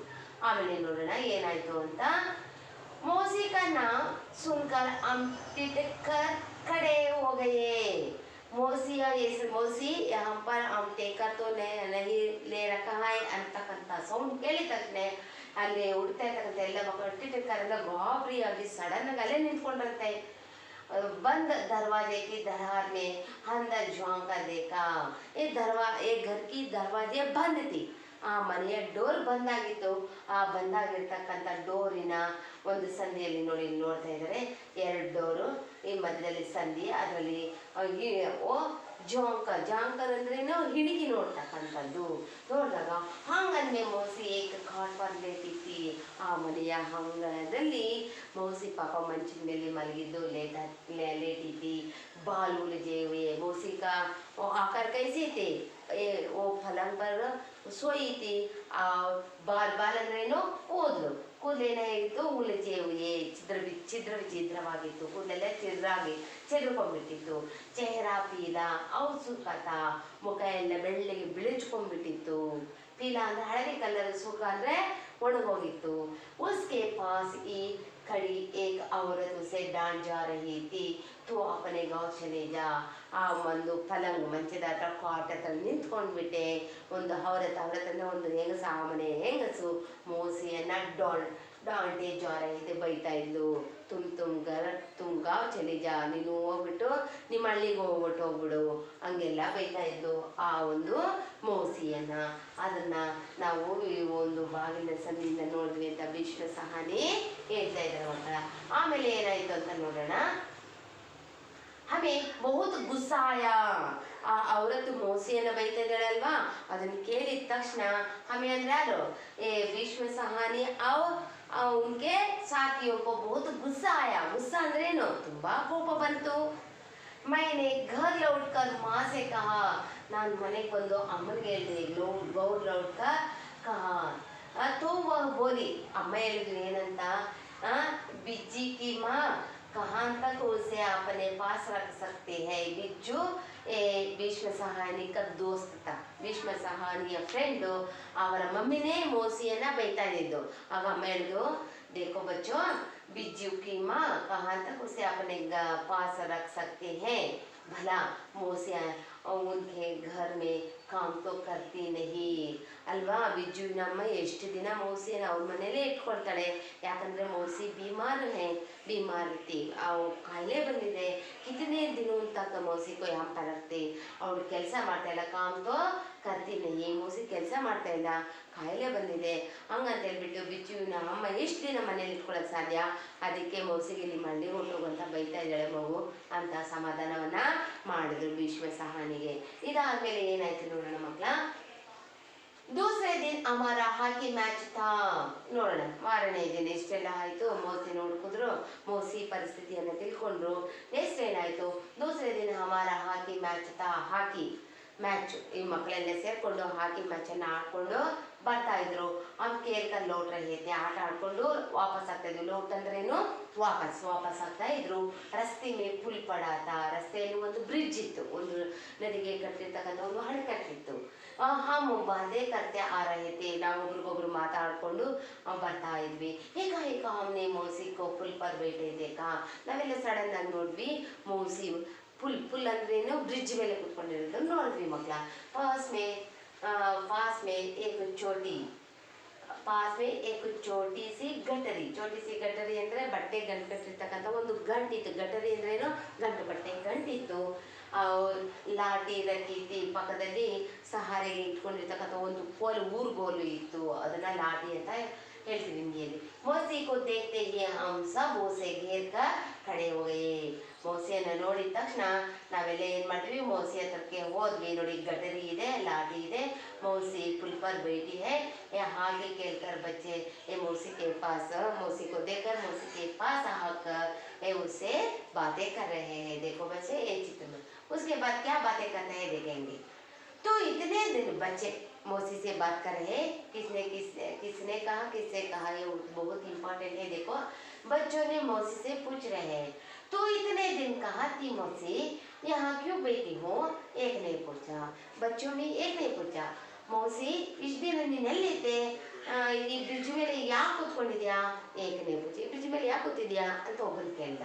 ಆಮೇಲೆ ನೋಡೋಣ ಏನಾಯ್ತು ಅಂತ. मौसी का नाम सुनकर हम टिटक कर खड़े हो गए. मौसी यहाँ पर हम टेकर तो नहीं ले रखा है ಅಂತಕ್ಕಂಥ ಸೌಂಡ್ ಕೇಳಿದ ತಕ್ಷಣ ಅಲ್ಲಿ ಹುಡ್ತಾ ಇರ್ತಕ್ಕಂಥ ಎಲ್ಲ ಮಕ್ಕಳು ಟಿಟಕ್ಕರೆಲ್ಲ ಗಾಬರಿಯಾಗಿ ಸಡನ್ ಆಗಿ ಅಲ್ಲೇ ನಿಂತ್ಕೊಂಡ್ರಂತೆ. बंद दरवाजे की दरार में अंदर झांका देखा. ये घर की दरवाजे बंद थी. ಆ ಮನೆಯ ಡೋರ್ ಬಂದಾಗಿತ್ತು. ಆ ಬಂದಾಗಿರ್ತಕ್ಕಂಥ ಡೋರಿನ ಒಂದು ಸಂದಿಯಲ್ಲಿ ನೋಡ್ತಾ ಇದ್ದಾರೆ 2 ಡೋರು, ಈ ಮಧ್ಯದಲ್ಲಿ ಸಂದಿ, ಅದರಲ್ಲಿ ಜಾಂಕರ್ ಅಂದ್ರೇನು ಹಿಡಿಕಿ ನೋಡ್ತಕ್ಕಂಥದ್ದು. ನೋಡಿದಾಗ ಹಂಗನ್ನೇ ಮೌಸಿ ಏಕ ಕಾಟ್ ಬರ್ಲೇತಿತ್ತಿ. ಆ ಮನೆಯ ಅಂಗಳದಲ್ಲಿ मौसी पापा मंचन में मलगिದ್ದು लेटी बाल उलझे हुए. मौसी का आकार कैसे थे, वो पलंग पर सोई थी. बाल अंद्रेनो ಕೂದಲು ಏನಾಗಿತ್ತು ಉಲಜೆ ಹುಯೆ ಛಿದ್ರವಾಗಿತ್ತು. ಕೂದಲೆಲ್ಲ ಚೆದ್ರಕೊಂಡ್ಬಿಟ್ಟಿತ್ತು. ಚೆಹರಾ ಪೀಲ ಔಸುಕತ, ಮುಖ ಎಲ್ಲ ಬೆಳ್ಳಗೆ ಬಿಳಿಚ್ಕೊಂಡ್ಬಿಟ್ಟಿತ್ತು. ಪೀಲ ಅಂದ್ರೆ ಹಳದಿ ಕಲರ್, ಸುಖ ಅಂದ್ರೆ ಒಣಗೋಗಿತ್ತು. उसके पास ही खड़ी एक औरत उसे डांट जा रही थी. तू अपने गाँव चले जा. ಆ ಒಂದು ಪಲಂಗ್ ಮಂಚದ ಹತ್ರ ಕಾಟ್ ಹತ್ರ ನಿಂತ್ಕೊಂಡ್ಬಿಟ್ಟೆ. ಒಂದು ಅವರತ್ತಂದ್ರೆ ಒಂದು ಹೆಂಗಸ, ಆ ಮನೆ ಹೆಂಗಸು ಮೌಸಿಯನ್ನ ಡಾಂಟೆ ಜ್ವರ ಇದೆ ಬೈತಾ ಇದ್ಲು. ತುಮ್ ಗಾವ್ ಚಲಿ ಜಾ, ನೀನು ಹೋಗ್ಬಿಟ್ಟು ನಿಮ್ಮ ಹಳ್ಳಿಗೆ ಹೋಗ್ಬಿಡು ಹಂಗೆಲ್ಲ ಬೈತಾ ಇದ್ದು ಆ ಒಂದು ಮೌಸಿಯನ್ನ. ಅದನ್ನ ನಾವು ಈ ಒಂದು ಬಾಗಿಲ ಸಂದಿಯಿಂದ ನೋಡಿದ್ವಿ ಅಂತ ಭೀಷ್ಮ ಸಹಾನಿ ಹೇಳ್ತಾ ಇದ್ದಾರೆ ಮಕ್ಕಳ. ಆಮೇಲೆ ಏನಾಯ್ತು ಅಂತ ನೋಡೋಣ. हमें बहुत गुस्सा आया. ಆ ಅವರತ್ತು ಮೌಸಿಯನ್ನು ಬೈತಾ ಇದ್ದಾಳಲ್ವಾ, ಅದನ್ನು ಕೇಳಿದ ತಕ್ಷಣ हमें ಅಂದ್ರೆ ಯಾರು, ಭೀಷ್ಮ ಸಹಾನಿ उनके साथियों को बहुत गुस्सा आया. गुस्सा ಅಂದ್ರೇನು, ತುಂಬಾ ಕೋಪ ಬಂತು. मैंने घर लौटकर माँ से कहा. ನಾನು ಮನೆಗೆ ಬಂದು ಅಮ್ಮನಿಗೆ ಹೇಳಿದೆ, ಗೌರ್ लौटकर कहा. तो वह बोली, ಅಮ್ಮ ಹೇಳಿದ್ರು ಏನಂತ, बिज्जी की माँ कहाँ तक उसे अपने पास रख सकते हैं. बिज्जू ಭೀಷ್ಮ ಸಹಾನಿ का दोस्त था. ಭೀಷ್ಮ ಸಹಾನಿಯ ಫ್ರೆಂಡು, ಅವರ ಮಮ್ಮಿನೇ ಮೌಸಿಯನ್ನ ಬೈತಾ ಇದ್ದು. ಆಗ ಅಮ್ಮ ಹೇಳಿದ್ರು, देखो बच्चों, बिज्जू की माँ कहाँ तक उसे अपने पास रख सकते हैं. भला मौसिया उनके घर में काम तो करती नहीं ಅಲ್ವಾ. ಬಿಜ್ಜುವಿನಮ್ಮ ಎಷ್ಟು ದಿನ ಮೌಸಿಯನ್ನು ಅವ್ರ ಮನೇಲೇ ಇಟ್ಕೊಳ್ತಾಳೆ. ಯಾಕಂದರೆ ಮೌಸಿ बीमार ಕಾಯಿಲೆ ಬಂದಿದೆ. ಕಿತನೆ ದಿನೋं तक मौसी को यहाँ पर रखते. ಅವ್ರು ಕೆಲಸ ಮಾಡ್ತಾ ಇಲ್ಲ, ಕಾಮ್ ತೋ ಕರ್ತಿ ನಹಿ, ಮೌಸಿ ಕೆಲಸ ಮಾಡ್ತಾ ಇಲ್ಲ, ಕಾಯಿಲೆ ಬಂದಿದೆ ಹಂಗಂತ ಹೇಳ್ಬಿಟ್ಟು ಬಿಜ್ಜುವಿನ ಅಮ್ಮ ಎಷ್ಟು ದಿನ ಮನೇಲಿ ಇಟ್ಕೊಳ್ಳೋಕೆ ಸಾಧ್ಯ. ಅದಕ್ಕೆ ಮೌಸಿಗೆ ಇಲ್ಲಿ ಮಂಡಿ ಹೊಟ್ಟೋಗಂತ ಬೈತಾ ಇದ್ದಾಳೆ ಮಗು ಅಂತ ಸಮಾಧಾನವನ್ನ ಮಾಡಿದ್ರು ಭೀಷ್ಮ ಸಹಾನಿಗೆ. ಇದಾದ್ಮೇಲೆ ಏನಾಯ್ತು ನೋಡೋಣ ಮಕ್ಕಳ. दूसरे दिन हमारा ಹಾಕಿ ಮ್ಯಾಚ್ था. ನೋಡೋಣ, ಮಾರನೇ ದಿನ ಇಷ್ಟೆಲ್ಲ ಆಯಿತು. ಮೌಸಿ ನೋಡ್ಕಿದ್ರು, ಮೌಸಿ ಪರಿಸ್ಥಿತಿಯನ್ನು ತಿಳ್ಕೊಂಡ್ರು. ನೆಕ್ಸ್ಟ್ ಏನಾಯಿತು, दूसरे दिन हमारा ಹಾಕಿ ಮ್ಯಾಚ್ था. ಹಾಕಿ ಮ್ಯಾಚ್, ಈ ಮಕ್ಕಳೆಲ್ಲ ಸೇರಿಕೊಂಡು ಹಾಕಿ ಮ್ಯಾಚನ್ನು ಆಡ್ಕೊಂಡು ಬರ್ತಾ ಇದ್ರು. हम खेल कर लौट रहे थे. ಆಟ ಆಡ್ಕೊಂಡು ವಾಪಸ್ ಆಗ್ತಾ ಇದ್ವಿ. ಲೌಟ್ ಅಂದ್ರೇನು, ವಾಪಸ್ ಆಗ್ತಾ ಇದ್ರು. ರಸ್ತೆ ಮೇ ಪುಲ್ ಪಡಾತ. ರಸ್ತೆಯಲ್ಲಿ ಒಂದು ಬ್ರಿಡ್ಜ್ ಇತ್ತು, ಒಂದು ನದಿಗೆ ಕಟ್ಟಿರ್ತಕ್ಕಂಥ ಒಂದು ಅಣೆಕಟ್ಟಿತ್ತು. हम बातें करते आ रहे थे. ನಾವು ಒಬ್ರಿಗೊಬ್ರು ಮಾತಾಡ್ಕೊಂಡು ಬರ್ತಾ ಇದ್ವಿ. ಏಕಾಏಕ हमने मौसी को पुल पर बैठे देखा. ನಾವೆಲ್ಲ ಸಡನ್ ಆಗಿ ನೋಡ್ವಿ ಮೌಸಿ पुल ಅಂದ್ರೇನು, ಬ್ರಿಡ್ಜ್ ಮೇಲೆ ಕೂತ್ಕೊಂಡಿರೋದು ನೋಡಿದ್ವಿ ಮಕ್ಕಳ. पास में एक छोटी सी गटरी ಅಂದ್ರೆ ಬಟ್ಟೆ ಗಂಟು ಕಟ್ಟಿರ್ತಕ್ಕಂಥ ಒಂದು ಗಂಟಿತ್ತು. ಗಟರಿ ಅಂದ್ರೇನು, ಗಂಟು ಬಟ್ಟೆ ಗಂಟಿತ್ತು. ಲಾಟಿ ರಕೀತಿ ಪಕ್ಕದಲ್ಲಿ ಸಹಾರೆಗೆ ಇಟ್ಕೊಂಡಿರ್ತಕ್ಕಂಥ ಒಂದು ಊರುಗೋಲು ಇತ್ತು. ಅದನ್ನ ಲಾಟಿ ಅಂತ ಹೇಳ್ತೀವಿ ಹಿಂದಿಯಲ್ಲಿ. मौसी को देखते ही हम सब उसे घेर कर खड़े हो गए. ಮೌಸಿಯನ್ನು ನೋಡಿದ ತಕ್ಷಣ ನಾವೆಲ್ಲ ಏನು ಮಾಡಿದ್ವಿ, ಮೌಸಿ ಹತ್ರಕ್ಕೆ ಹೋದ್ವಿ. ನೋಡಿ, ಗಟರಿ ಇದೆ, ಲಾಟಿ ಇದೆ, मौसी पुल पर बैठी है. आगे खेलकर बच्चे मौसी के पास, मौसी को देखकर मौसी के पास आकर उससे बातें कर रहे हैं. देखो बच्चे ये चित्र में. उसके बाद क्या बातें करते हैं देखेंगे. तो इतने दिन बच्चे मौसी से बात कर रहे, किसने कहा, किससे कहा, ये बहुत इंपॉर्टेंट है। देखो बच्चों ने मौसी से पूछ रहे हैं, तो इतने दिन कहा थी मौसी यहाँ क्यों बैठी हो, एक ने पूछा। बच्चों ने एक ने पूछा, मौसी इस दिन ನೆಲ್ಲಿದ್ದೆ, ಈ ಬ್ರಿಡ್ಜ್ ಮೇಲೆ ಯಾಕೆ ಕೂತ್ಕೊಂಡಿದ್ಯಾ, ಏಕನೇ पूछी, ಬ್ರಿಡ್ಜ್ ಮೇಲೆ ಯಾಕೆ ಕೂತಿದ್ಯಾ ಅಂತ ಒಬ್ಬರು ಕೇಳ್ದ।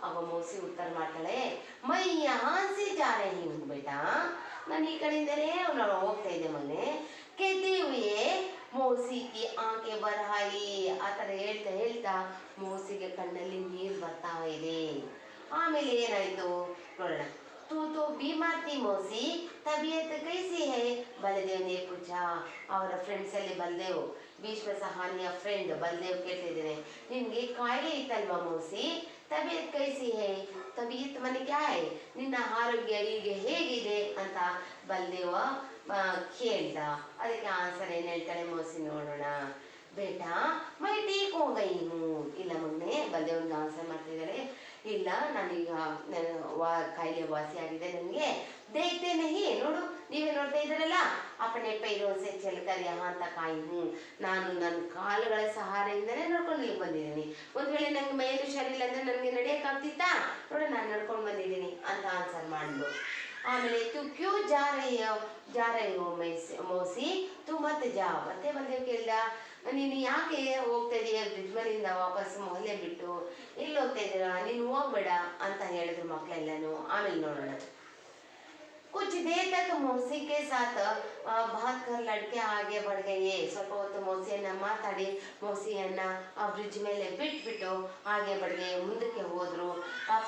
ಅವ ಮೌಸಿ ಉತ್ತರ ಮಾಡ್ತಾಳೆ, ಮೈ यहाँ से जा रही हूँ बेटा, ನಾನು ಈ ಕಡೆಯಿಂದಲೇ ಹೋಗ್ತಾ ಇದ್ದೆ ಮೊನ್ನೆ। कहते हुए ಮೌಸಿ की आंखें भर आई, ಆ ಥರ ಹೇಳ್ತಾ ಹೇಳ್ತಾ ಮೌಸಿಗೆ ಕಣ್ಣಲ್ಲಿ ನೀರು ಬರ್ತಾ ಇದೆ। ಆಮೇಲೆ ಏನಾಯ್ತು ನೋಡೋಣ। तो बीमार थी मौसी, तबीयत कैसी है, बलदेव ने पूछा। ಅವರ ಫ್ರೆಂಡ್ಸ್ ಅಲ್ಲಿ ಬಲದೇವ್, ಭೀಷ್ಮ ಸಹಾನಿಯ ಫ್ರೆಂಡ್ ಬಲದೇವ್ ಕೇಳ್ತಿದ್ದೇನೆ, ನಿನ್ಗೆ ಕಾಯಿಲೆ ಇತ್ತಲ್ವಾ ಮೌಸಿ, तबीयत कैसी है, तबीयत ಮನೆ क्या है, ನಿನ್ನ ಆರೋಗ್ಯ ಈಗ ಹೇಗಿದೆ ಅಂತ ಬಲದೇವ ಕೇಳ್ದ। ಅದಕ್ಕೆ ಆನ್ಸರ್ ಏನು ಹೇಳ್ತಾಳೆ ಮೌಸಿ ನೋಡೋಣ। ಬೇಟಾ ಮೈ ಟೀಕ್ ಹೋ ಗೈ ಹೂँ, ಇಲ್ಲ ಮೊನ್ನೆ ಬಲದೇವನಿಗೆ ಆನ್ಸರ್ ಮಾಡ್ತಿದ್ದಾರೆ, ಇಲ್ಲ ನಾನೀಗ ಕಾಯಿಲೆ ವಾಸಿ ಆಗಿದೆ ನನಗೆ। देखते नहीं, ನೋಡು ನೀವೇ ನೋಡ್ತಾ ಇದ್ದೀರಲ್ಲ, अपने पैरों से चलकर यहाँ तक आई हूँ, ನಾನು ನನ್ನ ಕಾಲುಗಳ ಸಹಾರೆಯಿಂದಲೇ ನಡ್ಕೊಂಡು ಇಲ್ಲಿ ಬಂದಿದ್ದೀನಿ। ಒಂದು ವೇಳೆ ನಂಗೆ ಮೈಯಲ್ಲಿ ಹುಷಾರಿಲ್ಲ ಅಂದ್ರೆ ನನಗೆ ನಡೆಯಕ್ಕಾಗ್ತಿತ್ತಾ, ನೋಡು ನಾನು ನಡ್ಕೊಂಡು ಬಂದಿದ್ದೀನಿ ಅಂತ ಆನ್ಸರ್ ಮಾಡಿದ್ರು। ಆಮೇಲೆ ತು ಕ್ಯೂ जा रही हो ಮೌಸಿ, ತು ಮತ್ತೆ ಜಾ, ಮತ್ತೆ ಬಲದೇವ್ ಕೇಳ್ದ, ನೀನು ಯಾಕೆ ಹೋಗ್ತಾ ಇದೀಯ ಬ್ರಿಡ್ಜ್ ಮೇಲಿಂದ ವಾಪಸ್ ಮೊಹಲ್ಲೆ ಬಿಟ್ಟು, ಎಲ್ಲಿ ಹೋಗ್ತಾ ಇದ್ದೀರಾ, ನೀನು ಹೋಗ್ಬೇಡ ಅಂತ ಹೇಳಿದ್ರು ಮಕ್ಕಳೆಲ್ಲನೂ। ಆಮೇಲೆ ನೋಡೋಣ। कुछ देर तक मौसी के साथ बात कर लड़के आगे बढ़ गए, ಸ್ವಲ್ಪ ಹೊತ್ತು ಮೌಸಿಯನ್ನ ಮಾತಾಡಿ ಮೌಸಿಯನ್ನ ಆ ಬ್ರಿಡ್ಜ್ ಮೇಲೆ ಬಿಟ್ಬಿಟ್ಟು आगे बढ़ गए, ಮುಂದಕ್ಕೆ ಹೋದ್ರು।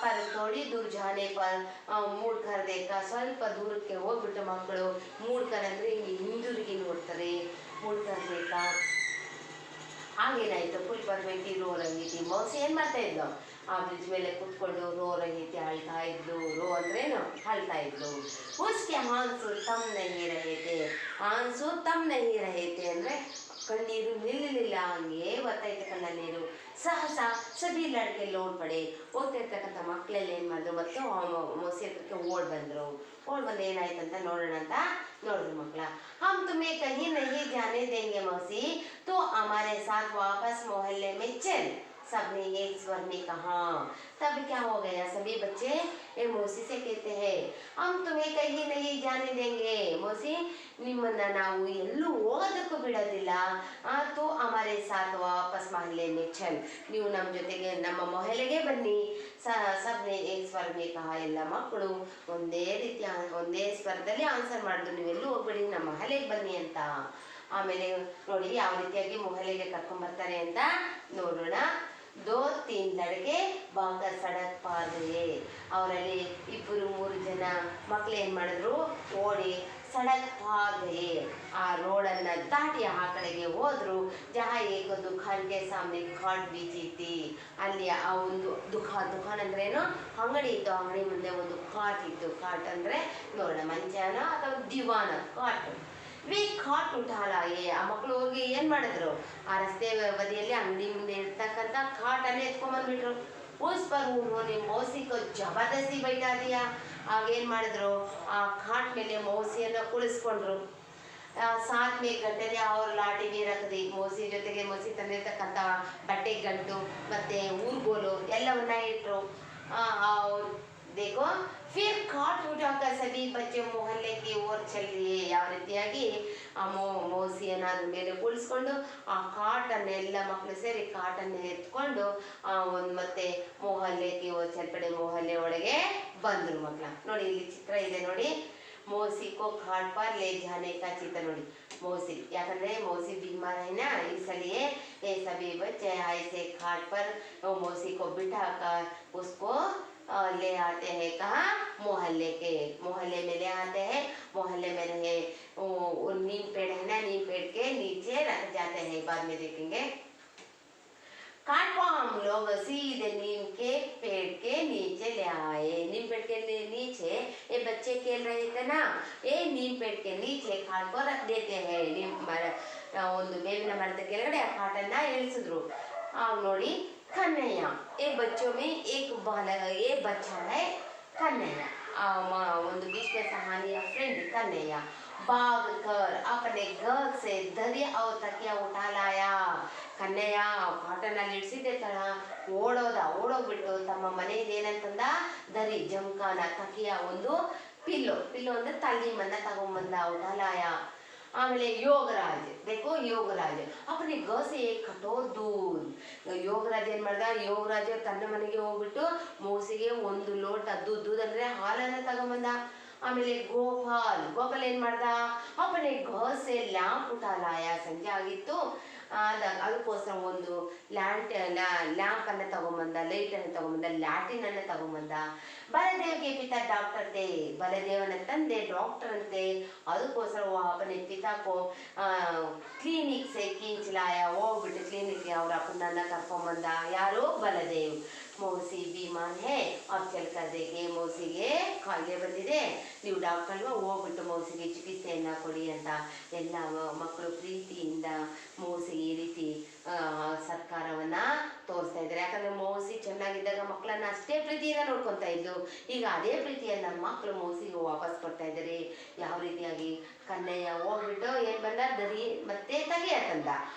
पर थोड़ी दूर जाने पर मूड कर देखा, ಸ್ವಲ್ಪ ದೂರಕ್ಕೆ ಹೋಗ್ಬಿಟ್ಟು ಮಕ್ಕಳು ಮೂಡ್ ಕರ್ ಅಂದ್ರೆ ಹಿಂದಿರುಗಿ ನೋಡ್ತಾರೆ, ಮೂಡ್ ಕರ್ देखा। ಆಗೇನಾಯ್ತು, ಫುಲ್ ಪರ್ಮೆಂಟಿ ರೋ रही थी, ಮೌಸಿ ಏನ್ ಮಾಡ್ತಾ ಇದ್ಲು, ಆ ಬ್ರಿಡ್ಜ್ ಮೇಲೆ ಕುತ್ಕೊಂಡು ರೋ रही थी, ಅಳ್ತಾ ಇದ್ಲು। ರೋ ಅಂದ್ರೇನು, ಅಳ್ತಾ ಇದ್ಲು। उसके आंसू थम नहीं रहे थे, आंसू थम नहीं रहे थे ಅಂದ್ರೆ ಕಣ್ಣೀರು ನಿಲ್ಲಲಿಲ್ಲ, ಹಂಗೆ ಬರ್ತಾ ಇತ್ತು ಕಣ್ಣಲ್ಲಿ ನೀರು। ಸಹಸ ಸಭಿ ಲಡ್ಕೆ ಲೋಡ್ ಪಡೆ, ಹೋಗ್ತಿರ್ತಕ್ಕಂಥ ಮಕ್ಕಳೆಲ್ಲ ಏನು ಮಾಡಿದ್ರು, ಮತ್ತು ಮೌಸಿ ಹತ್ರಕ್ಕೆ ಓಡ್ ಬಂದರು। ಓಡ್ ಬಂದು ಏನಾಯ್ತಂತ ನೋಡೋಣ ಅಂತ ನೋಡಿದ್ರು ಮಕ್ಕಳ। हम तुम्हें कहीं नहीं जाने देंगे मौसी, तो हमारे साथ वापस मोहल्ले में चल, सबने एक स्वर में कहा। तब क्या हो गया, सभी बच्चे ये मौसी से कहते हैं, हम तुम्हें कहीं नहीं जाने देंगे मौसी, ನಿಮ್ಮನ್ನ ನಾವು ಎಲ್ಲೂ ಹೋಗೋದಕ್ಕೂ ಬಿಡೋದಿಲ್ಲ, तो हमारे साथ वापस मोहल्ले में चल, ನೀವು ನಮ್ಮ ಜೊತೆಗೆ ನಮ್ಮ ಮೊಹಲ್ಲೆಗೆ ಬನ್ನಿ। सबने एक स्वर में कहा, ಎಲ್ಲ ಮಕ್ಕಳು ಒಂದೇ ರೀತಿ ಒಂದೇ ಸ್ವರದಲ್ಲಿ ಆನ್ಸರ್ ಮಾಡಿದ್ರು, ನೀವೆಲ್ಲೂ ಹೋಗ್ಬೇಡಿ ನಮ್ಮ ಮೊಹಲ್ಲೆಗೆ ಬನ್ನಿ ಅಂತ। ಆಮೇಲೆ ನೋಡಿ ಯಾವ ರೀತಿಯಾಗಿ ಮೊಹಲ್ಲೆಗೆ ಕರ್ಕೊಂಡ್ ಬರ್ತಾರೆ ಅಂತ ನೋಡೋಣ। 2-3 ಲड़के ಬಾಕರ್ ಸಡಕ್ ಪಾರ್ ಗಯೆ, ಅವರಲ್ಲಿ 2-3 ಜನ ಮಕ್ಕಳು ಏನು ಮಾಡಿದ್ರು, ಓಡಿ ಸಡಕ್ ಪಾರ್ ಗಯೆ, ಆ ರೋಡನ್ನ ದಾಟಿ ಆ ಕಡೆಗೆ ಹೋದ್ರು। ಜಹಾ ಏಕ ದುಕಾನ್ ಕೆ ಸಾಮನೆ ಖಾಟ್ ಬೀಚಿ ಥಿ, ಅಲ್ಲಿ ಆ ಒಂದು ದುಕಾನ್ ಅಂದ್ರೇನು, ಅಂಗಡಿ ಇತ್ತು, ಅಂಗಡಿ ಮುಂದೆ ಒಂದು ಕಾಟ್ ಇತ್ತು। ಕಾಟ್ ಅಂದ್ರೆ ನೋಡೋಣ ಮಂಚಾನ ಅಥವಾ ದಿವಾನ ಕಾಟ್, ವಿ ಖಾಟ್ ಉಠಾಲಾಯೆ, ಆ ಮಕ್ಕಳು ಹೋಗಿ ಏನು ಮಾಡಿದ್ರು, ಆ ರಸ್ತೆ ಬದಿಯಲ್ಲಿ ಅಂಗಡಿ ಮುಂದೆ ಇರ್ತಕ್ಕಂಥ ಖಾಟನ್ನೇ ಎತ್ಕೊಂಡ್ಬಂದ್ಬಿಟ್ರು। उस पर उन्होंने मौसी को जबरदस्ती बैठा दिया, ಆಗೇನು ಮಾಡಿದ್ರು, ಆ ಖಾಟ್ ಮೇಲೆ ಮೌಸಿಯನ್ನು ಕುಳಿಸ್ಕೊಂಡ್ರು। साथ में गंटने और लाठी भी रख दी, ಮೌಸಿ ಜೊತೆಗೆ ಮೌಸಿ ತಂದಿರ್ತಕ್ಕಂಥ ಬಟ್ಟೆ ಗಂಟು ಮತ್ತೆ ಊರ್ಗೋಲು ಎಲ್ಲವನ್ನ ಇಟ್ರು। और देखो फिर खाट उठाकर सभी बच्चे मोहल्ले की ओर चल दिए, ಯಾವ ರೀತಿಯಾಗಿ ಆ ಮೌಸಿಯನ್ನು ಅದ್ರ ಮೇಲೆ ಕುಳಿಸ್ಕೊಂಡು ಆ ಕಾಟನ್ನೆಲ್ಲ ಮಕ್ಕಳು ಸೇರಿ ಕಾಟನ್ನು ಎತ್ಕೊಂಡು ಒಂದು ಮತ್ತೆ ಮೊಹಲ್ಲೆಗೆ ಚಲ್ಪಡೆ ಮೊಹಲ್ಲೆ ಒಳಗೆ ಬಂದರು ಮಕ್ಕಳ। ನೋಡಿ ಇಲ್ಲಿ ಚಿತ್ರ ಇದೆ ನೋಡಿ, मौसी को घाट पर ले जाने का चित्र ನೋಡಿ। मौसी ಯಾಕಂದ್ರೆ मौसी बीमार है ना, इसलिए ये सभी बच्चे ऐसे घाट पर मौसी को बिठाकर उसको ले आते हैं, कहाँ, मोहल्ले में ले आते हैं। मोहल्ले में रहे वो नीम पेड़ है ना, नीम पेड़ के नीचे रख जाते हैं, बाद में देखेंगे। काट को हम लोग सीधे नीम के पेड़ के नीचे ले आए। नीम पेड़ के नीचे ये बच्चे खेल रहे थे ना, ये नीम पेड़ के नीचे खाट को रख देते हैं। नीम ಒಂದು ಬೇವಿನ ಮರದ ಕೆಳಗಡೆ ಆ ಕಾಟನ್ನ ಇಳಿಸಿದ್ರು। ಆಗ ನೋಡಿ कन्हैया, ये बच्चों में एक ये बच्चा है कन्हैया, ಒಂದು ಭೀಷ್ಮ ಸಹಾನಿಯ ಫ್ರೆಂಡ್ ಕನ್ನಯ್ಯ। भाग कर अपने घर से दरी और तकिया उठा लाया. ಕನ್ನಯ್ಯ ಕಾಟನಲ್ಲಿ ಇಡ್ಸಿದ್ದೆ ತರ ಓಡೋಗ್ಬಿಟ್ಟು ತಮ್ಮ ಮನೆಯಲ್ಲಿ ಏನಂತಂದ, ದರಿ ಜಮಖಾನ ತಕಿಯ ಒಂದು ಪಿಲ್ಲೋ ಅಂದ್ರೆ ತಲ್ಲಿಮನ್ನ ತಗೊಂಬಂದ ಉಠಾಲಾಯ. ಆಮೇಲೆ ಯೋಗರಾಜ್ देखो ಯೋಗರಾಜ್ अपने घर से कठोर दूध. ಯೋಗರಾಜ್ ಏನ್ ಮಾಡ್ದ, ಯೋಗರಾಜ್ ತನ್ನ ಮನೆಗೆ ಹೋಗ್ಬಿಟ್ಟು ಮೋಸಿಗೆ ಒಂದು ಲೋಟ दूध ಅಂದ್ರೆ ಹಾಲನ್ನ ತಗೊಂಬಂದ. ಆಮೇಲೆ ಗೋಪಾಲ್ ಏನ್ ಮಾಡ್ದ, अपने घर से ಲ್ಯಾಂಪ್ ಉಠಾಲಾಯ. ಸಂಜೆ ಆಗಿತ್ತು, ಅದಕ್ಕೋಸ್ಕರ ಒಂದು ಲ್ಯಾಂಪ್ ಅನ್ನ ತಗೊಂಬಂದ, ಲೈಟ್ ಅನ್ನು ತಗೊಂಬಂದ, ಲ್ಯಾಟಿನ್ ಅನ್ನ ತಗೊಂಬಂದ. ಬಲದೇವ್ಗೆ ಪಿತಾ ಡಾಕ್ಟರ್ थे, ಬಲದೇವನ ತಂದೆ ಡಾಕ್ಟರ್ ಅಂತೆ. ಅದಕ್ಕೋಸ್ಕರ अपने पिता को ಕ್ಲಿನಿಕ್ से खींच लाया. ಹೋಗ್ಬಿಟ್ಟು ಕ್ಲಿನಿಕ್ಗೆ ಅವ್ರ ಅಪ್ಪನನ್ನ ಕರ್ಕೊಂಬಂದ. ಯಾರು, ಬಲದೇವ್. ಮೌಸಿ बीमार है, अब चल कर देखे. ಮೌಸಿಗೆ ಕಾಯಿಲೆ ಬಂದಿದೆ, ನೀವು ಡಾಕ್ಟರ್ ಅಲ್ವಾ, ಹೋಗ್ಬಿಟ್ಟು ಮೌಸಿಗೆ ಚಿಕಿತ್ಸೆಯನ್ನ ಕೊಡಿ ಅಂತ ಎಲ್ಲ ಮಕ್ಕಳು ಪ್ರೀತಿಯಿಂದ ಮೌಸಿಗೆ ಈ ರೀತಿ ಸರ್ಕಾರವನ್ನ ತೋರಿಸ್ತಾ ಇದ್ದಾರೆ. ಯಾಕಂದ್ರೆ ಮೌಸಿ ಚೆನ್ನಾಗಿದ್ದಾಗ ಮಕ್ಕಳನ್ನ ಅಷ್ಟೇ ಪ್ರೀತಿಯಿಂದ ನೋಡ್ಕೊತಾ ಇದ್ದು, ಈಗ ಅದೇ ಪ್ರೀತಿಯನ್ನ ಮಕ್ಕಳು ಮೌಸಿಗೆ ವಾಪಸ್ ಕೊಡ್ತಾ ಇದ್ದಾರೆ. ಯಾವ ರೀತಿಯಾಗಿ, ಕನ್ನಯ್ಯ ಹೋಗ್ಬಿಟ್ಟು ಏನ್ ಬಂದ, ದರಿ ಮತ್ತೆ ತಗಿಯ ತಂದ.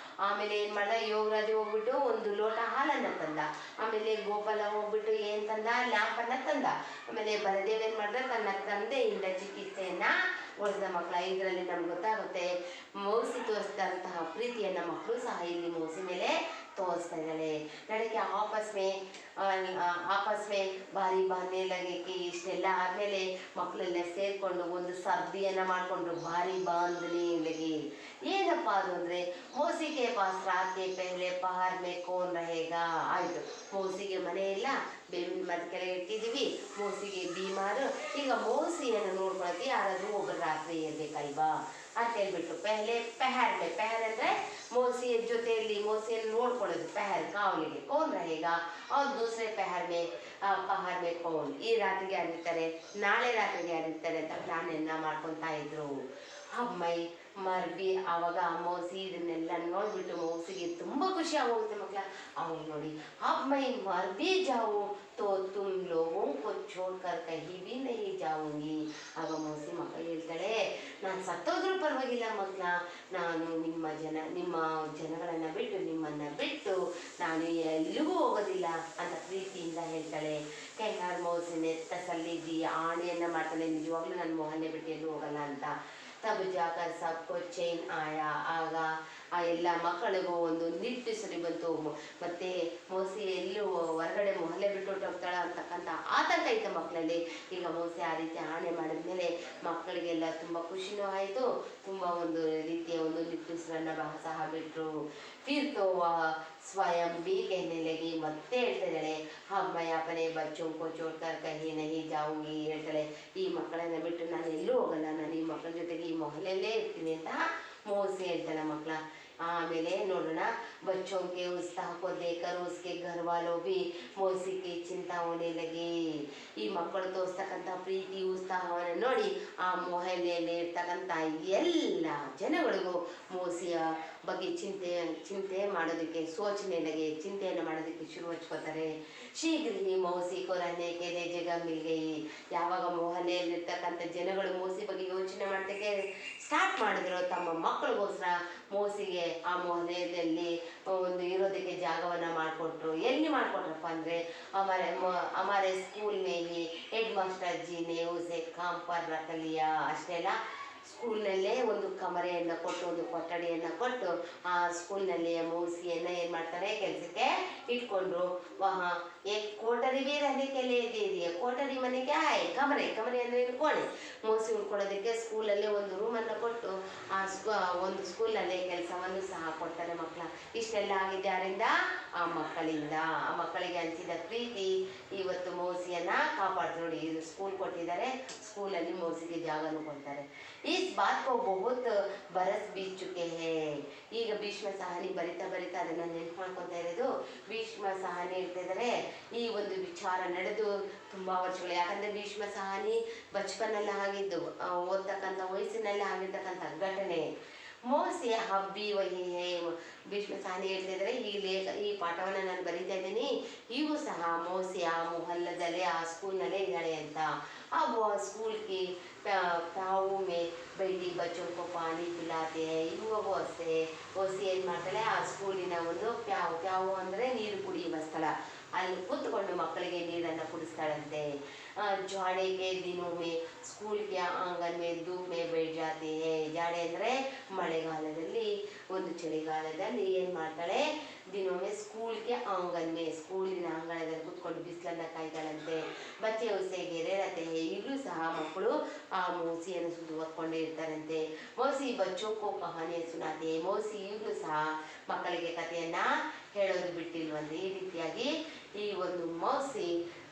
ಆಮೇಲೆ ಏನ್ ಮಾಡ್ದ, ಯೋಗರಾಜ್ ಹೋಗ್ಬಿಟ್ಟು ಒಂದು ಲೋಟ ಹಾಲನ್ನ ತಂದ. ಆಮೇಲೆ ಗೋಪಾಲ ಹೋಗ್ಬಿಟ್ಟು ಏನ್ ತಂದ, ಲ್ಯಾಂಪ್ ಅನ್ನ ತಂದ. ಆಮೇಲೆ ಬಲದೇವ್ ಏನ್ ಮಾಡ್ದ, ತನ್ನ ತಂದೆಯಿಂದ ಚಿಕಿತ್ಸೆಯನ್ನ ಒಳಿದ. ಮಕ್ಕಳ ಇದರಲ್ಲಿ ನಮ್ಗೆ ಗೊತ್ತಾಗುತ್ತೆ ಮೌಸಿ ತೋರಿಸಿದಂತಹ ಪ್ರೀತಿಯನ್ನ ಮಕ್ಕಳು ಸಹ ಇಲ್ಲಿ ಮೌಸಿ ಮೇಲೆ ತೋರಿಸ್ತಾ ಇದ್ದಾಳೆ. ಲड़के आपस में ಭಾರಿ ಬಾಂಧನೆ ಲಗೆ. ಇಷ್ಟೆಲ್ಲ ಆದ್ಮೇಲೆ ಮಕ್ಕಳೆಲ್ಲ ಸೇರ್ಕೊಂಡು ಒಂದು ಸರ್ದಿಯನ್ನ ಮಾಡ್ಕೊಂಡು ಭಾರಿ ಬಾಂಧನೆ ಲಗೆ. ಏನಪ್ಪಾ ಅದು ಅಂದ್ರೆ, ಮೌಸಿಗೆ ಪಾಸ್ ರಾತ್ ಕೆ ಪೆಹ್ಲೆ ಪಹರ್ ಮೇ ಕೌನ್ ರಹೇಗಾ. ಆಯ್ತು, ಮೌಸಿಗೆ ಮನೆ ಇಲ್ಲ, ಬೇವಿನ ಮರದ ಕೆಳಗೆ ಇಟ್ಟಿದೀವಿ, ಮೌಸಿಗೆ ಬೀಮಾರು, ಈಗ ಮೌಸಿಯನ್ನು ನೋಡ್ಕೊಳಕ್ಕೆ ಯಾರಾದ್ರೂ ಒಬ್ಬರು ರಾತ್ರಿ ಇರ್ಬೇಕಲ್ವಾ ಅಂತ ಹೇಳ್ಬಿಟ್ಟು ಪೆಹರ್ ಅಂದ್ರೆ ಮೌಸಿಯ ಜೊತೆಯಲ್ಲಿ ಮೌಸಿಯನ್ನು ನೋಡ್ಕೊಳ್ಳೋದು, ಪೆಹರ್ ಕಾವಲಿಗೆ. ಕೌನ್ ರಹೇಗಾ ಅವ್ರು ದೂಸರೆ ಪಹರ್ ಮೇ ಕೌನ್. ಈ ರಾತ್ರಿಗೆ ಯಾರಿರ್ತಾರೆ, ನಾಳೆ ರಾತ್ರಿಗೆ ಯಾರಿರ್ತಾರೆ ಅಂತ ಪ್ಲಾನ್ ಮಾಡ್ಕೊತಾ ಇದ್ರು. ಅಮ್ಮೈ ಮರ್ಬಿ. ಆವಾಗ ಮೌಸಿ ಇದನ್ನೆಲ್ಲ ನೋಡ್ಬಿಟ್ಟು ಮೌಸಿಗೆ ತುಂಬಾ ಖುಷಿ ಆಗೋಗುತ್ತೆ ಮಕ್ಕಳ. ಅವಾಗ ನೋಡಿ, ಅಮ್ಮೈ ಮರ್ಬಿ ಜಾವು ತೋ ತುಮ್ ಲೋಗೋ ಕೋ ಛೋಡ್ ಕರ್ ಕಹಿ ಬಿ ನಹಿ ಜಾವುಂಗಿ. ಆಗ ಮೌಸಿ ಮಕ್ಕಳು ಹೇಳ್ತಾಳೆ, ನಾನು ಸತ್ತೋದ್ರೂ ಪರವಾಗಿಲ್ಲ ಮಕ್ಕಳ, ನಾನು ನಿಮ್ಮ ಜನಗಳನ್ನ ಬಿಟ್ಟು, ನಿಮ್ಮನ್ನ ಬಿಟ್ಟು ನಾನು ಎಲ್ಲಿಗೂ ಹೋಗೋದಿಲ್ಲ ಅಂತ ಪ್ರೀತಿಯಿಂದ ಹೇಳ್ತಾಳೆ. ಕೈಹಾರ್ ಮೌಸಿನೇ ತಸಲ್ಲಿದ್ದಿ ಆಣೆಯನ್ನ ಮಾಡ್ತಾಳೆ, ನಿಜವಾಗ್ಲೂ ನನ್ನ ಮೊಹನ್ನೆ ಬಿಟ್ಟು ಎಲ್ಲೂ ಹೋಗಲ್ಲ ಅಂತ. ತಬ್ ಜಾಕರ್ ಸಬ್ಕೋ ಚೈನ್ ಆಯಾ. ಆಗ ಆ ಎಲ್ಲ ಮಕ್ಕಳಿಗೂ ಒಂದು ನಿಟ್ಟುಸಿರಿ ಬಂತು. ಮತ್ತೆ ಮೌಸಿ ಎಲ್ಲೂ ಹೊರಗಡೆ ಮೊಹಲ್ಲೆ ಬಿಟ್ಟು ಹೋಗ್ತಾಳ ಅಂತಕ್ಕಂಥ ಆತಂಕ ಇತ್ತು ಮಕ್ಕಳಲ್ಲಿ. ಈಗ ಮೌಸಿ ಆ ರೀತಿ ಆಣೆ ಮಾಡಿದ್ಮೇಲೆ ಮಕ್ಕಳಿಗೆಲ್ಲ ತುಂಬ ಖುಷಿನೂ ಆಯಿತು, ತುಂಬ ಒಂದು ರೀತಿಯ ಒಂದು ನಿಟ್ಟುಸಿರನ್ನ ಸಹ ಬಿಟ್ಟರು. ಫಿರ್ ತೋ ಸ್ವಯಂ भी कहने लगी. ಮತ್ತೆ ಹೇಳ್ತಾ ಇದ್ದಾಳೆ, अब मैं अपने बच्चों को छोड़कर कहीं नहीं जाऊंगी. ಹೇಳ್ತಾಳೆ, ಈ ಮಕ್ಕಳನ್ನ ಬಿಟ್ಟು ನಾನು ಎಲ್ಲೂ ಹೋಗಲ್ಲ, ನಾನು ಈ ಮಕ್ಕಳ ಜೊತೆಗೆ ಈ ಮೊಹಲಲ್ಲೇ ಇರ್ತೀನಿ ಅಂತ ಮೌಸಿ ಹೇಳ್ತಾಳೆ ಮಕ್ಕಳ. ಆಮೇಲೆ ನೋಡೋಣ, बच्चों के उत्साह को देखकर उसके घर वालों भी मौसी की चिंता होने लगी. ಈ ಮಕ್ಕಳು ತೋರಿಸ್ತಕ್ಕಂಥ ಪ್ರೀತಿ ಉತ್ಸಾಹವನ್ನು ನೋಡಿ ಆ ಮೊಹಲ್ಲೆಯಲ್ಲಿ ಇರ್ತಕ್ಕಂಥ ಎಲ್ಲ ಜನಗಳಿಗೂ ಮೌಸಿಯ ಬಗ್ಗೆ ಚಿಂತೆ ಮಾಡೋದಕ್ಕೆ ಚಿಂತೆಯನ್ನು ಮಾಡೋದಕ್ಕೆ ಶುರು ಹಚ್ಕೋತಾರೆ. ಶೀಘ್ರ ही मौसी को रहने के लिए जगह मिल गई. ಯಾವಾಗ ಮೊಹಲ್ಲೆಯಲ್ಲಿರ್ತಕ್ಕಂಥ ಜನಗಳು ಮೌಸಿ ಬಗ್ಗೆ ಯೋಚನೆ ಮಾಡೋದಕ್ಕೆ ಸ್ಟಾರ್ಟ್ ಮಾಡಿದ್ರು, ತಮ್ಮ ಮಕ್ಕಳಿಗೋಸ್ಕರ ಮೌಸಿಗೆ ಆ ಮೊಹಲ್ಲೆಯಲ್ಲಿ ಒಂದು ಇರೋದಕ್ಕೆ ಜಾಗವನ್ನು ಮಾಡಿಕೊಟ್ರು. ಎಲ್ಲಿ ಮಾಡಿಕೊಟ್ರಪ್ಪ ಅಂದರೆ, हमारे स्कूल में ही हेड मास्टर जी ने उसे काम पर रख लिया. ಅಷ್ಟೇ ಅಲ್ಲ, ಸ್ಕೂಲ್ನಲ್ಲೇ ಒಂದು ಕಮರೆಯನ್ನು ಕೊಟ್ಟು, ಒಂದು ಕೊಠಡಿಯನ್ನು ಕೊಟ್ಟು ಆ ಸ್ಕೂಲ್ನಲ್ಲಿ ಮೌಸಿಯನ್ನು ಏನು ಮಾಡ್ತಾರೆ, ಕೆಲಸಕ್ಕೆ ಇಟ್ಕೊಂಡ್ರು. ವಹಾ ಏಕ್ ಕೋಟರಿ भी रहने के लिए दे दिए. ಕೋಟರಿ ಮನೆ क्या है, ಕಮರೆ ಅಂದರೆ ಕೋಣೆ. ಮೌಸಿ ಉಳ್ಕೊಳ್ಳೋದಕ್ಕೆ ಸ್ಕೂಲಲ್ಲೇ ಒಂದು ರೂಮನ್ನು ಕೊಟ್ಟು ಆ ಒಂದು ಸ್ಕೂಲ್ನಲ್ಲೇ ಕೆಲಸವನ್ನು ಸಹ ಕೊಡ್ತಾರೆ ಮಕ್ಕಳ. ಇಷ್ಟೆಲ್ಲ ಆಗಿದೆ ಯಾರಿಂದ, ಆ ಮಕ್ಕಳಿಂದ. ಆ ಮಕ್ಕಳಿಗೆ ಅನಿಸಿದ ಪ್ರೀತಿ ಇವತ್ತು ಮೌಸಿಯನ್ನ ಕಾಪಾಡ್ತಾರೆ. ನೋಡಿ, ಇದು ಸ್ಕೂಲ್ ಕೊಟ್ಟಿದ್ದಾರೆ, ಸ್ಕೂಲಲ್ಲಿ ಮೌಸಿಗೆ ಜಾಗನೂ ಕೊಡ್ತಾರೆ. इस बात को बहुत बरस बीत चुके हैं. ಈಗ ಭೀಷ್ಮ ಸಹನಿ ಬರಿತಾ ಅದನ್ನ ನೆನಪು ಮಾಡ್ಕೊತಾ ಇರೋದು. ಭೀಷ್ಮ ಸಹನಿ ಹೇಳ್ತಿದ್ದಾರೆ, ಈ ಒಂದು ವಿಚಾರ ನಡೆದು ತುಂಬಾ ವರ್ಷಗಳು. ಯಾಕಂದ್ರೆ ಭೀಷ್ಮ ಸಹನಿ ಬಚ್ಪನಲ್ಲಿ ಆಗಿದ್ದು, ಓದ್ತಕ್ಕಂಥ ವಯಸ್ಸಿನಲ್ಲಿ ಆಗಿರ್ತಕ್ಕಂಥ ಘಟನೆ. ಮೋಸಿ ಹಬ್ಬಿ ವಹಿ ಹೇ. ಭೀಷ್ಮ ಸಹಾನಿ ಹೇಳ್ತಿದ್ರೆ ಈ ಪಾಠವನ್ನು ನಾನು ಬರೀತಾ ಇದ್ದೀನಿ, ಈಗೂ ಸಹ ಮೋಸಿ ಆ ಮೊಹಲ್ಲದಲ್ಲೇ ಆ ಸ್ಕೂಲ್ನಲ್ಲೇ ಇದ್ದಾಳೆ ಅಂತ. अब वो स्कूल की ತಾವು ಮೇ ಬೈಡಿ ಬಚ್ಚೋಕ್ಕೋ ಪಾನಿ ಪಿಲಾತೆ ಇವು ಅಷ್ಟೇ ಓಸಿ ಏನು ಮಾಡ್ತಾಳೆ ಆ ಸ್ಕೂಲಿನ ಒಂದು ಪ್ಯಾವು ಅಂದರೆ ನೀರು ಕುಡಿಯುವ ಸ್ಥಳ, ಅಲ್ಲಿ ಕೂತ್ಕೊಂಡು ಮಕ್ಕಳಿಗೆ ನೀರನ್ನು ಕುಡಿಸ್ತಾಳಂತೆ. ಜಾಡೆ ಕೆ ದಿನೋ ಮೇ ಸ್ಕೂಲ್ ಕೆ ಆಂಗನ್ ಮೇ ಧೂಪ್ ಮೇ बैठ जाती है. ಜಾಡೆ ಅಂದರೆ ಮಳೆಗಾಲದಲ್ಲಿ, ಒಂದು ಚಳಿಗಾಲದಲ್ಲಿ ಏನು ಮಾಡ್ತಾಳೆ, ದಿನೊಮ್ಮೆ ಸ್ಕೂಲ್ಗೆ ಆಂಗನ್ ಮೇ ಸ್ಕೂಲಿನ ಅಂಗಳದಲ್ಲಿ ಕೂತ್ಕೊಂಡು ಬಿಸಿಲನ್ನು ಕಾಯ್ತಾಳಂತೆ. ಬಚ್ಚೆ ಉಸೆ ಗೆರೆ ರತೆ ಈಗಲೂ ಸಹ ಮಕ್ಕಳು ಆ ಮೋಸಿಯನ್ನು ಸುತ್ತುವರ್ಕೊಂಡೇ ಇರ್ತಾರಂತೆ. ಮೋಸಿ ಬಚ್ಚೋಕ್ಕೋ ಕಹಾನಿ ಸುನಾತೆ. ಮೋಸಿ ಈಗಲೂ ಸಹ ಮಕ್ಕಳಿಗೆ ಕಥೆಯನ್ನ ಹೇಳೋದು ಬಿಟ್ಟಿಲ್ವಂತೆ. ಈ ರೀತಿಯಾಗಿ ಈ ಒಂದು ಮೋಸಿ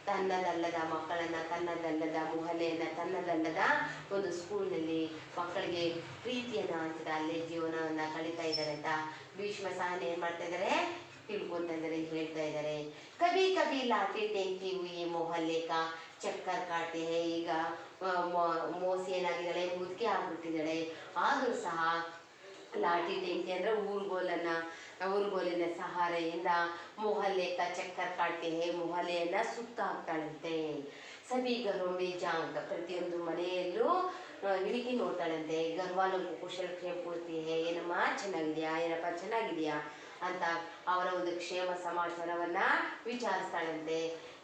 ತನ್ನದಲ್ಲದ ಮಕ್ಕಳನ್ನ, ತನ್ನದಲ್ಲದ ಮೊಹಲ್ಲೆಯನ್ನ, ತನ್ನದಲ್ಲದ ಒಂದು ಸ್ಕೂಲ್ನಲ್ಲಿ ಮಕ್ಕಳಿಗೆ ಪ್ರೀತಿಯನ್ನು ಹಂಚಿದ ಅಲ್ಲೇ ಜೀವನವನ್ನು ಕಳೀತಾ ಇದ್ದಾರೆ ಅಂತ ಭೀಷ್ಮ ಸಹಾನಿ ಏನು ಮಾಡ್ತಾ ಇದ್ದಾರೆ, ತಿಳ್ಕೊತಾ ಇದ್ದಾರೆ, ಹೇಳ್ತಾ ಇದ್ದಾರೆ. ಕಭಿ ಕಭಿ ಲಾಠಿ ಟೇಂಗ್ತಿ ಹುಯಿ ಮೊಹಲ್ಲೆ ಕಾ ಚಕ್ಕರ್ ಕಾಟೆ. ಈಗ ಮೋಸಿ ಏನಾಗಿದ್ದಾಳೆ, ಮುದುಕಿ ಆಗ್ಬಿಟ್ಟಿದ್ದಾಳೆ. ಆದರೂ ಸಹ ಲಾಠಿ ಟೆಂಕಿ ಅಂದರೆ ಊರುಗೋಲಿನ ಸಹಾರೆಯಿಂದ ಮೊಹಲ್ಲೆ ಕ ಚಕ್ಕರ್ ಕಾಟೆ, ಮೊಹಲ್ಲೆಯನ್ನು ಸುತ್ತ ಹಾಕ್ತಾಳಂತೆ. ಸಭಿ ಗರ್ವಮೆ ಜಾಂಗ್, ಪ್ರತಿಯೊಂದು ಮನೆಯಲ್ಲೂ ಇಳಿಕಿ ನೋಡ್ತಾಳಂತೆ. ಗರ್ವಾಲು ಕುಶಲ ಕ್ಷೇಮ ಪೂರ್ತಿ ಏನಮ್ಮ ಚೆನ್ನಾಗಿದೆಯಾ, ಏನಪ್ಪ ಚೆನ್ನಾಗಿದೆಯಾ ಅಂತ ಅವರ ಒಂದು ಕ್ಷೇಮ ಸಮಾಚಾರವನ್ನ ವಿಚಾರಿಸ್ತಾಳಂತೆ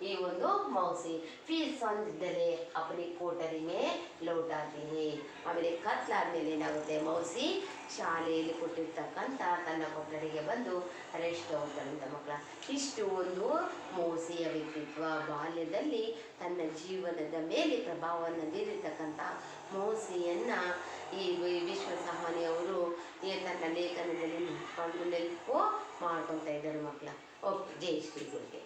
ಈ ಒಂದು ಮೌಸಿ. ಫೀಸ್ ಸಂದಿದ್ದರೆ ಅಪನಿ ಕೋಟರಿ ಮೇ ಲೌಟಾತಿ ಹೇ. ಆಮೇಲೆ ಕತ್ಲಾದ್ಮೇಲೆ ಏನಾಗುತ್ತೆ, ಮೌಸಿ ಶಾಲೆಯಲ್ಲಿ ಕೊಟ್ಟಿರ್ತಕ್ಕಂಥ ತನ್ನ ಕೊಠಡಿಗೆ ಬಂದು ರೆಸ್ಟ್ ತಗೊಳ್ತಾಳಂತ ಮಕ್ಕಳ. ಇಷ್ಟು ಒಂದು ಮೌಸಿಯ ವ್ಯಕ್ತಿತ್ವ. ಬಾಲ್ಯದಲ್ಲಿ ತನ್ನ ಜೀವನದ ಮೇಲೆ ಪ್ರಭಾವವನ್ನು ಬೀರಿರ್ತಕ್ಕಂಥ ಮೌಸಿಯನ್ನು ಈ ವಿಶ್ವ ಸಹಾನಿ ಅವರು ತನ್ನ ಲೇಖನದಲ್ಲಿ ನೆನಪು ಮಾಡ್ಕೊತಾ ಇದ್ದಾರೆ ಮಕ್ಕಳ. ಓಕೆ, ಜೈ ಶ್ರೀ ಗುರುಗೆ.